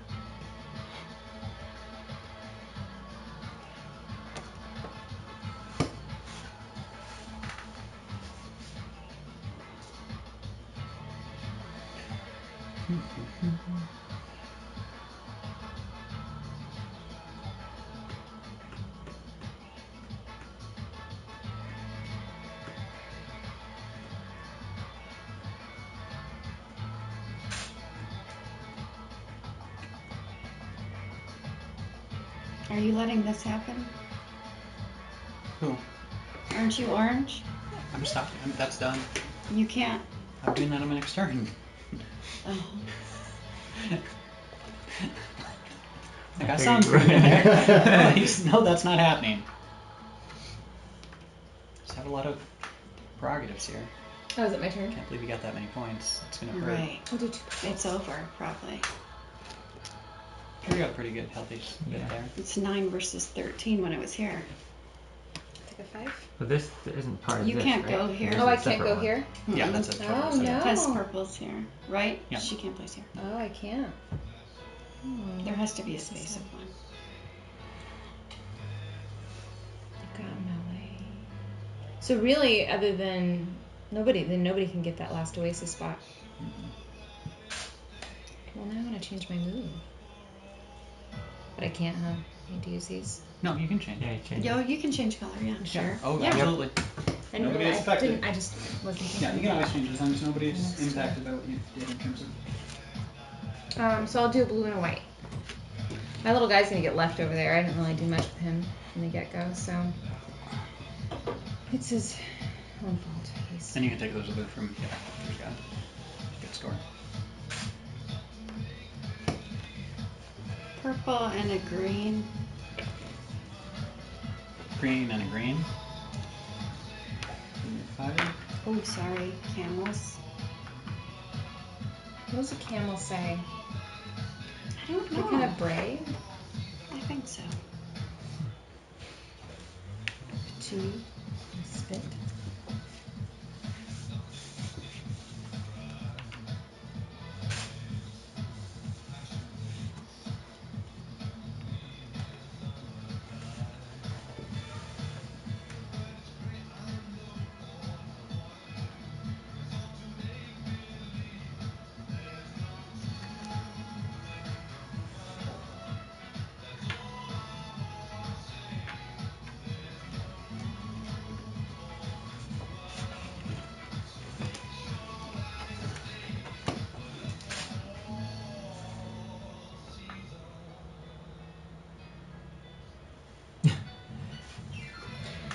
Speaker 3: Are you letting this happen?
Speaker 1: Who?
Speaker 3: Aren't you orange?
Speaker 1: I'm stopping. That's done.
Speaker 3: You can't.
Speaker 1: I'm doing that on my next turn.
Speaker 3: Oh.
Speaker 1: Like, I saw him put it in there. No, that's not happening. Just have a lot of prerogatives here.
Speaker 4: Oh, is it my turn?
Speaker 1: Can't believe you got that many points. It's gonna hurt.
Speaker 3: Right.
Speaker 4: I'll do 2.
Speaker 3: It's over, probably.
Speaker 1: You got a pretty good healthy bit
Speaker 2: Yeah.
Speaker 1: there.
Speaker 3: It's 9 versus 13 when it was here.
Speaker 4: Take a 5.
Speaker 2: But this isn't part of
Speaker 3: You
Speaker 2: this,
Speaker 3: can't
Speaker 2: right?
Speaker 3: go here.
Speaker 2: There's
Speaker 4: Oh,
Speaker 2: a
Speaker 4: I can't
Speaker 2: separate
Speaker 4: go
Speaker 2: one.
Speaker 4: here?
Speaker 1: Yeah, that's a
Speaker 4: Oh,
Speaker 1: total set.
Speaker 4: no.
Speaker 3: Because purple's here, right?
Speaker 1: Yeah.
Speaker 3: She can't place here.
Speaker 4: Oh, I can't.
Speaker 3: There has to be a space of 1.
Speaker 4: Got melee. So really, other than nobody can get that last Oasis spot. Well, now I want to change my move. But I can't, huh? I need to use these.
Speaker 1: No, you can change.
Speaker 2: Yeah, you change
Speaker 3: Yo,
Speaker 2: it.
Speaker 3: you can change color, yeah, sure.
Speaker 1: Oh,
Speaker 3: Yeah.
Speaker 1: absolutely.
Speaker 4: I didn't
Speaker 1: Nobody
Speaker 4: really-
Speaker 1: is affected.
Speaker 4: I just wasn't thinking.
Speaker 1: Yeah, you can always change it as long as nobody's
Speaker 4: Next to it.
Speaker 1: impacted by what you did in terms of.
Speaker 4: So I'll do a blue and a white. My little guy's gonna get left over there. I didn't really do much with him from the get-go, so it's his own fault. He's
Speaker 1: And you can take those blue from. Yeah, there's got it. Good score.
Speaker 3: Purple and a green.
Speaker 1: Green and a green. And your 5.
Speaker 3: Oh, sorry, camels.
Speaker 4: What does a camel say?
Speaker 3: I don't
Speaker 4: They're
Speaker 3: know.
Speaker 4: kind of brave.
Speaker 3: I think so.
Speaker 4: 2. Spit.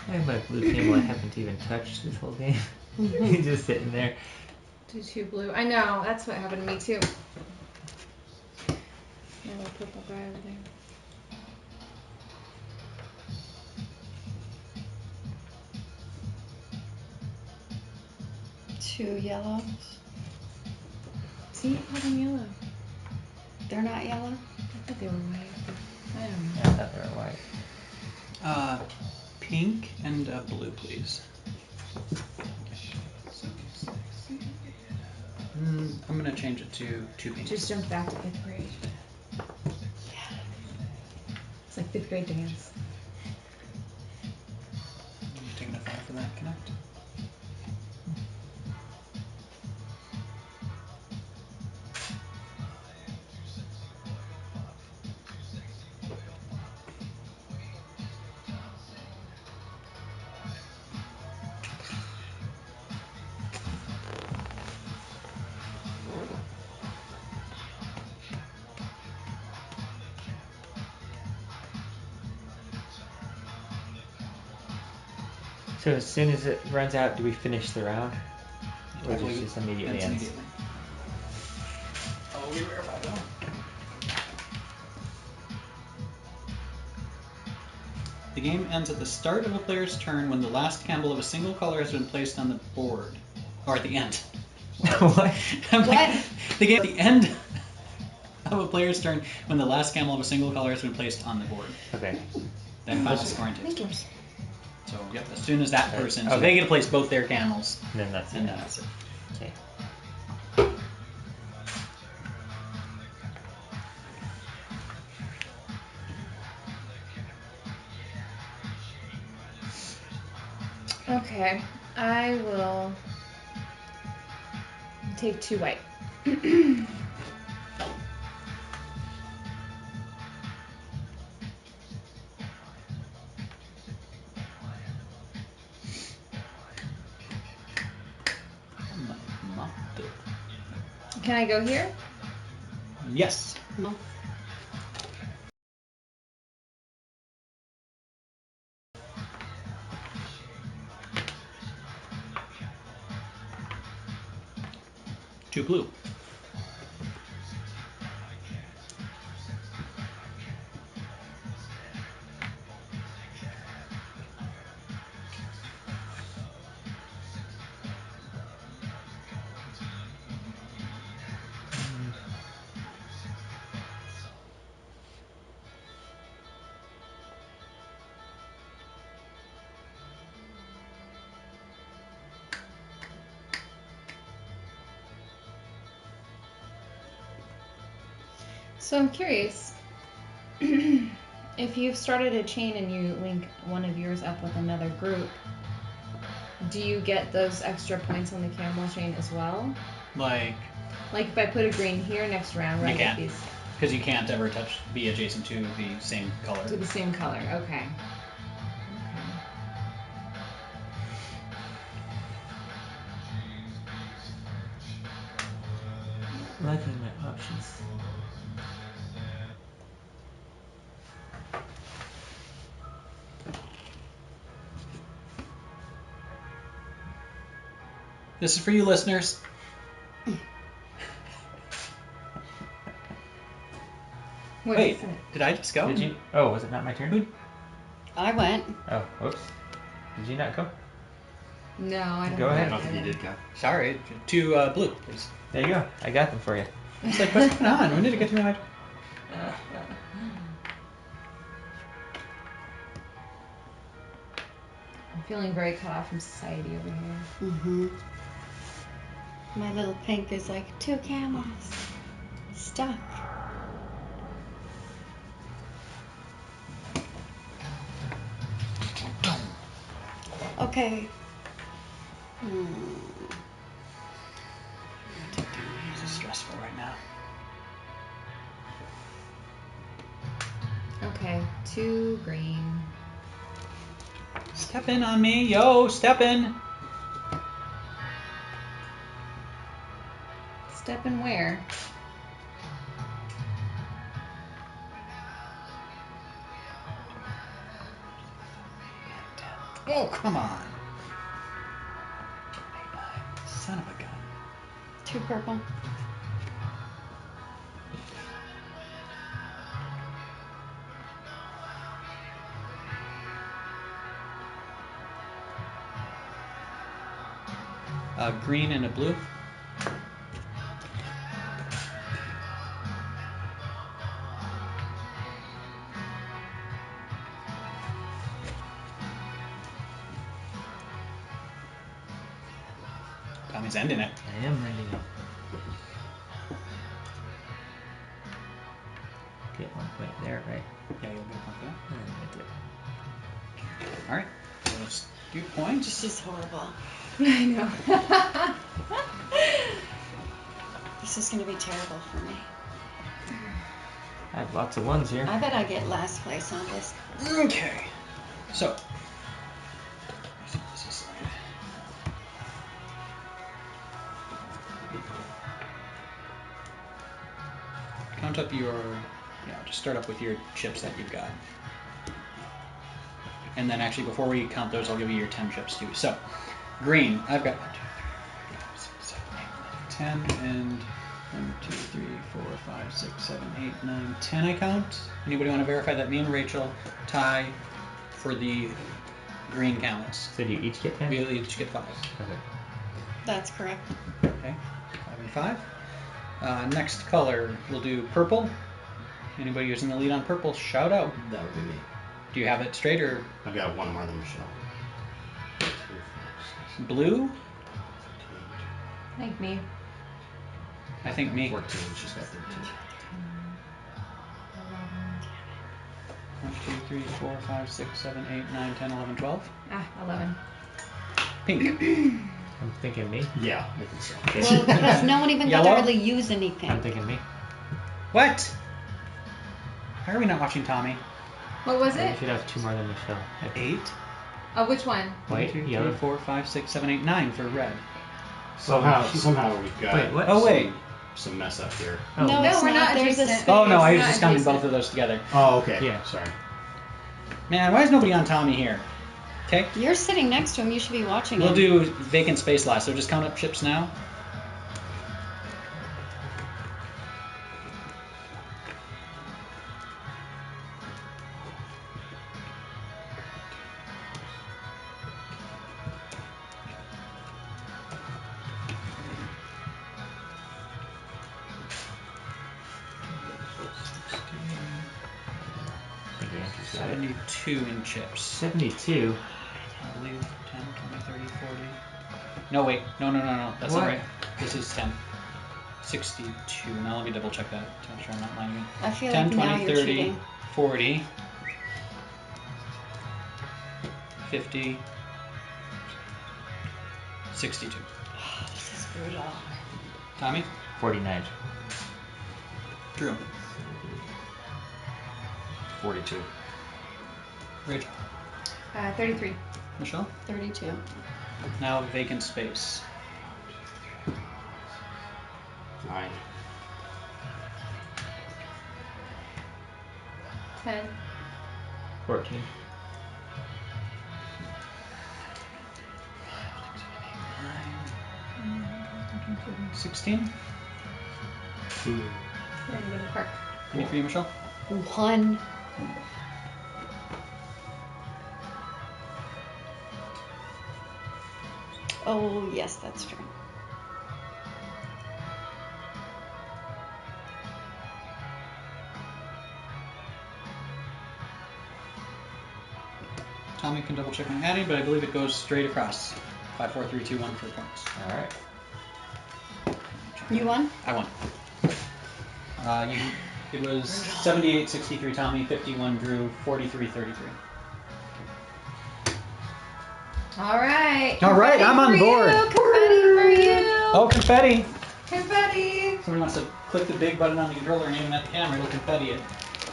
Speaker 2: I have my blue camel I haven't even touched this whole game. He's just sitting there.
Speaker 4: Do 2 blue. I know, that's what happened to me too. My little purple guy over there.
Speaker 3: Two yellows.
Speaker 4: See, put them yellow.
Speaker 3: They're not yellow.
Speaker 4: I thought they were white. But I don't know.
Speaker 2: Yeah, I thought they were white.
Speaker 1: Pink and blue, please. I'm gonna change it to 2 pink.
Speaker 4: Just jumped back to 5th grade. It's like 5th grade dance.
Speaker 1: I'm taking a 5 for that connect.
Speaker 2: So as soon as it runs out, do we finish the round? Or
Speaker 1: I
Speaker 2: does it
Speaker 1: believe
Speaker 2: just immediately
Speaker 1: Ends
Speaker 2: ends?
Speaker 1: immediately. Oh, we verify though. The game ends at the start of a player's turn when the last candle of a single color has been placed on the board. Or at the end.
Speaker 2: What?
Speaker 1: I'm like,
Speaker 3: What?
Speaker 1: the game at the end of a player's turn when the last candle of a single color has been placed on the board.
Speaker 2: Okay.
Speaker 1: Then final scoring takes
Speaker 4: Thank you.
Speaker 1: place. So, yep, as soon as that
Speaker 2: Okay.
Speaker 1: person, so
Speaker 2: Okay.
Speaker 1: they get to place both their candles,
Speaker 2: And then that's
Speaker 1: and
Speaker 2: it.
Speaker 1: that's it.
Speaker 2: Okay.
Speaker 4: Okay, I will take 2 white. Can I go here?
Speaker 1: Yes.
Speaker 3: No.
Speaker 1: Two blue.
Speaker 4: So I'm curious, if you've started a chain and you link one of yours up with another group, do you get those extra points on the camel chain as well?
Speaker 1: Like,
Speaker 4: Like if I put a green here next round,
Speaker 1: You
Speaker 4: I get
Speaker 1: can't.
Speaker 4: these
Speaker 1: because you can't ever be adjacent to the same color.
Speaker 4: to the same color. Okay.
Speaker 2: liking my options.
Speaker 1: This is for you listeners.
Speaker 4: What
Speaker 1: Wait,
Speaker 4: is it?
Speaker 1: did I just go?
Speaker 2: Did you? Oh, was it not my turn?
Speaker 3: I went.
Speaker 2: Oh, whoops. Did you not go?
Speaker 4: No, I don't
Speaker 2: Go
Speaker 4: think
Speaker 2: ahead.
Speaker 5: I don't think you did, Cap.
Speaker 1: Sorry, to blue, please.
Speaker 2: There you go. I got them for you.
Speaker 1: It's like, what's going on? When did it get to my...
Speaker 4: I'm feeling very cut off from society over here.
Speaker 3: Mm-hmm. My little pink is like 2 camels. Stuck. Okay.
Speaker 1: This is stressful right now.
Speaker 4: Okay, 2 green.
Speaker 1: Step in on me. Yo, step in.
Speaker 4: Step in where?
Speaker 1: Oh, come on. Son of a gun.
Speaker 3: 2 purple.
Speaker 1: Green and a blue. Tommy's ending it.
Speaker 2: I am ending it. Get 1 point there, right?
Speaker 1: Yeah, you'll get a point for that.
Speaker 2: And I did.
Speaker 1: All right. So let's do points.
Speaker 3: This is horrible.
Speaker 4: I know.
Speaker 3: This is going to be terrible for me.
Speaker 2: I have lots of ones here.
Speaker 3: I bet I get last place on this.
Speaker 1: Okay. So. This is count up your. Yeah, just start up with your chips that you've got. And then actually, before we count those, I'll give you your 10 chips too. So, green, I've got 1, 2, 3, 4, 5, 6, 7, 8, 9, 10, and 1, 2, 3, 4, 5, 6, 7, 8, 9, 10 I count. Anybody want to verify that me and Rachel tie for the green camels?
Speaker 2: So do you each get 10?
Speaker 1: We each get 5.
Speaker 2: Okay.
Speaker 3: That's correct.
Speaker 1: Okay, 5 and 5. Next color, we'll do purple. Anybody who's in the lead on purple, shout out.
Speaker 5: That would be me.
Speaker 1: Do you have it straight or
Speaker 5: I've got 1 more than Michelle. 2, 4, 6,
Speaker 1: blue?
Speaker 4: Like me.
Speaker 1: I think me.
Speaker 5: 14. She's got 13.
Speaker 1: 1, 2, 3, 4, 5, 6, 7, 8, 9, 10, 11, 12.
Speaker 4: Ah, 11.
Speaker 1: Pink.
Speaker 2: I'm thinking me.
Speaker 5: Yeah, I think so.
Speaker 3: Well, because no one even got to
Speaker 1: Yellow?
Speaker 3: really use anything.
Speaker 2: I'm thinking me.
Speaker 1: What? Why are we not watching Tommy?
Speaker 4: What was
Speaker 2: You
Speaker 4: it?
Speaker 2: should have 2 more than Michelle.
Speaker 1: 8.
Speaker 4: Oh, which one?
Speaker 2: White,
Speaker 1: 1, 2, 3,
Speaker 2: yellow.
Speaker 1: 4, 5, 6, 7, 8, 9 for red.
Speaker 5: Somehow we've got
Speaker 2: Wait, what?
Speaker 1: Oh wait.
Speaker 5: some mess up here.
Speaker 2: Oh.
Speaker 3: No,
Speaker 4: No,
Speaker 3: it's
Speaker 4: we're not
Speaker 3: There's a
Speaker 4: adjacent.
Speaker 3: space.
Speaker 1: Oh no, I was
Speaker 4: Not
Speaker 1: just counting
Speaker 4: adjacent.
Speaker 1: both of those together.
Speaker 5: Oh, okay.
Speaker 2: Yeah.
Speaker 5: Sorry.
Speaker 1: Man, why is nobody on Tommy here? Okay.
Speaker 3: You're sitting next to him. You should be watching
Speaker 1: We'll
Speaker 3: him.
Speaker 1: do vacant space last, so just count up chips now.
Speaker 2: I think Andrew's got it.
Speaker 1: 72 in chips.
Speaker 2: 72.
Speaker 1: I believe 10, 20, 30, 40. No, wait. No. That's
Speaker 2: What?
Speaker 1: not right. This is 10. 62. Now let me double check that to make sure I'm not lying again.
Speaker 3: I feel
Speaker 1: 10,
Speaker 3: like now
Speaker 1: 20,
Speaker 3: you're
Speaker 1: 30,
Speaker 3: cheating.
Speaker 1: 40, 50, 62.
Speaker 3: This is brutal.
Speaker 1: Tommy?
Speaker 2: 49.
Speaker 1: Drew?
Speaker 5: 42.
Speaker 1: Rachel?
Speaker 4: 33.
Speaker 1: Michelle?
Speaker 3: 32.
Speaker 1: Now vacant space.
Speaker 5: 9.
Speaker 4: 10.
Speaker 2: 14.
Speaker 1: 16.
Speaker 4: Ready to go to the park.
Speaker 1: Any for you, Michelle?
Speaker 3: 1. Oh, yes, that's true.
Speaker 1: Tommy can double check my adding, but I believe it goes straight across. 5, 4, 3, 2, 1 for points.
Speaker 2: All right.
Speaker 3: You won?
Speaker 1: I won. It was 78, 63 Tommy, 51 Drew, 43, 33.
Speaker 4: All right.
Speaker 1: All right, I'm on board.
Speaker 4: Confetti for you.
Speaker 1: Oh, confetti!
Speaker 4: Confetti.
Speaker 1: Somebody wants to click the big button on the controller and aim at the camera, it'll confetti it.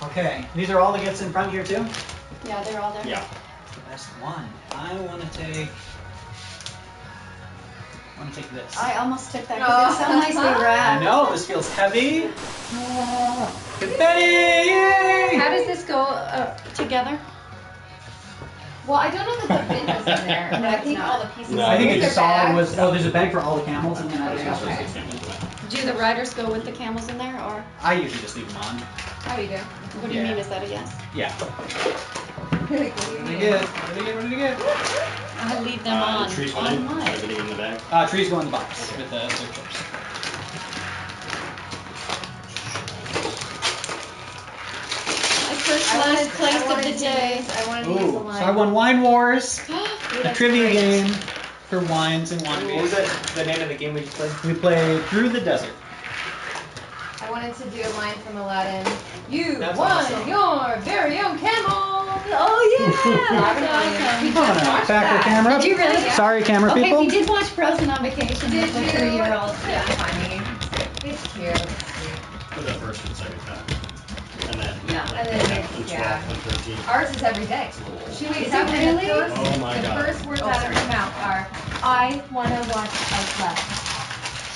Speaker 1: Okay, these are all the gets in front here too?
Speaker 3: Yeah, they're all there.
Speaker 5: Yeah.
Speaker 1: It's the best one. I want to take this.
Speaker 3: I almost took that because it's so nicely
Speaker 1: I
Speaker 3: wrapped.
Speaker 1: know, this feels heavy. Confetti! Yay!
Speaker 4: How does this go?
Speaker 3: Together?
Speaker 4: Well, I don't know that the bin was in there, but I think all the pieces.
Speaker 5: No.
Speaker 1: I think
Speaker 4: Is
Speaker 1: it's
Speaker 4: there
Speaker 1: solid
Speaker 4: bags?
Speaker 1: was, oh, there's a bag for all the camels and then I just
Speaker 4: Okay.
Speaker 3: Do the riders go with the camels in there, or
Speaker 1: I usually just leave them on.
Speaker 4: How do you do?
Speaker 3: what do you
Speaker 1: Yeah.
Speaker 3: mean? Is that a yes?
Speaker 1: Yeah.
Speaker 4: What do you
Speaker 1: What did I
Speaker 4: mean?
Speaker 1: get? What did I get? What did I get?
Speaker 3: I leave them on.
Speaker 5: The trees
Speaker 3: On
Speaker 5: went in.
Speaker 3: what?
Speaker 5: Everything in the bag.
Speaker 1: Trees go in the box with their chips.
Speaker 3: My first last place of the day.
Speaker 4: I wanted to use
Speaker 1: Ooh,
Speaker 4: the
Speaker 1: so
Speaker 4: line.
Speaker 1: I won Wine Wars,
Speaker 3: Ooh,
Speaker 1: a
Speaker 3: that's
Speaker 1: trivia
Speaker 3: great.
Speaker 1: game for wines and wine
Speaker 2: What was
Speaker 1: beers.
Speaker 2: the name of the game we just played?
Speaker 1: We played Through the Desert.
Speaker 4: I wanted to do a line from Aladdin. You
Speaker 2: That's
Speaker 4: won
Speaker 2: awesome.
Speaker 4: your very own camel.
Speaker 3: Oh yeah, that's awesome.
Speaker 4: We
Speaker 1: Hold on,
Speaker 4: just watched
Speaker 1: back
Speaker 4: that.
Speaker 1: the camera.
Speaker 3: Did you really?
Speaker 4: Yeah.
Speaker 1: Sorry, camera
Speaker 3: Okay,
Speaker 1: people.
Speaker 3: we did watch Frozen on vacation
Speaker 4: Did
Speaker 3: with the
Speaker 4: you?
Speaker 3: 3-year-old.
Speaker 4: Yeah, funny. It's cute. It's cute.
Speaker 5: For the first and second time. And then.
Speaker 3: Yeah.
Speaker 5: like,
Speaker 4: And then
Speaker 5: 10th and 12th
Speaker 4: yeah.
Speaker 5: and 13th.
Speaker 4: Ours is every day. She wakes
Speaker 3: Is
Speaker 4: up
Speaker 3: it
Speaker 4: and
Speaker 3: really?
Speaker 5: Oh my
Speaker 4: the
Speaker 5: God.
Speaker 4: first words out of her mouth are, I want to watch Elsa.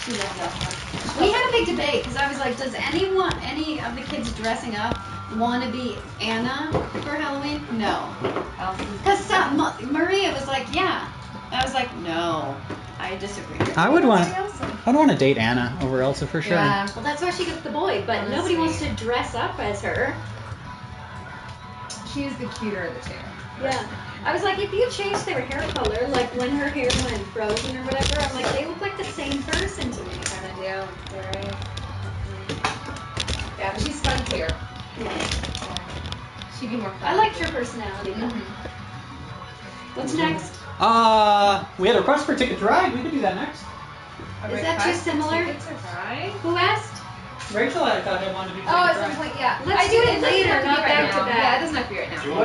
Speaker 3: She loves that. We had a big debate because I was like, does any of the kids dressing up want to be Anna for Halloween? No. Because Maria was like, yeah. I was like, no. I disagree.
Speaker 1: I would want.
Speaker 4: Elsa.
Speaker 1: I'd want to date Anna over Elsa for sure.
Speaker 4: Yeah.
Speaker 3: Well, that's why she gets the boy, but
Speaker 4: Oh,
Speaker 3: nobody wants
Speaker 4: sweet.
Speaker 3: to dress up as her.
Speaker 4: She is the cuter of the two.
Speaker 3: Yeah. I was like, if you change their hair color, like when her hair went frozen or whatever, I'm like, they look like the same person to me.
Speaker 4: Kind of do. You're right. Yeah, but she's funkier. She'd be more fun.
Speaker 3: I liked her personality. though.
Speaker 4: Mm-hmm.
Speaker 3: What's next?
Speaker 1: We had a request for a ticket to ride. We could do that next.
Speaker 3: Is that too similar? Who asked?
Speaker 1: Rachel, I thought I wanted to do
Speaker 4: Oh,
Speaker 1: ticket
Speaker 4: at
Speaker 1: to
Speaker 4: some
Speaker 1: ride.
Speaker 4: point, yeah.
Speaker 3: Let's
Speaker 4: I
Speaker 3: do it
Speaker 4: doesn't
Speaker 3: later,
Speaker 4: have to be
Speaker 3: not
Speaker 4: right
Speaker 3: back to
Speaker 4: now.
Speaker 3: back.
Speaker 4: Yeah, it doesn't have to be right now.
Speaker 5: Do you want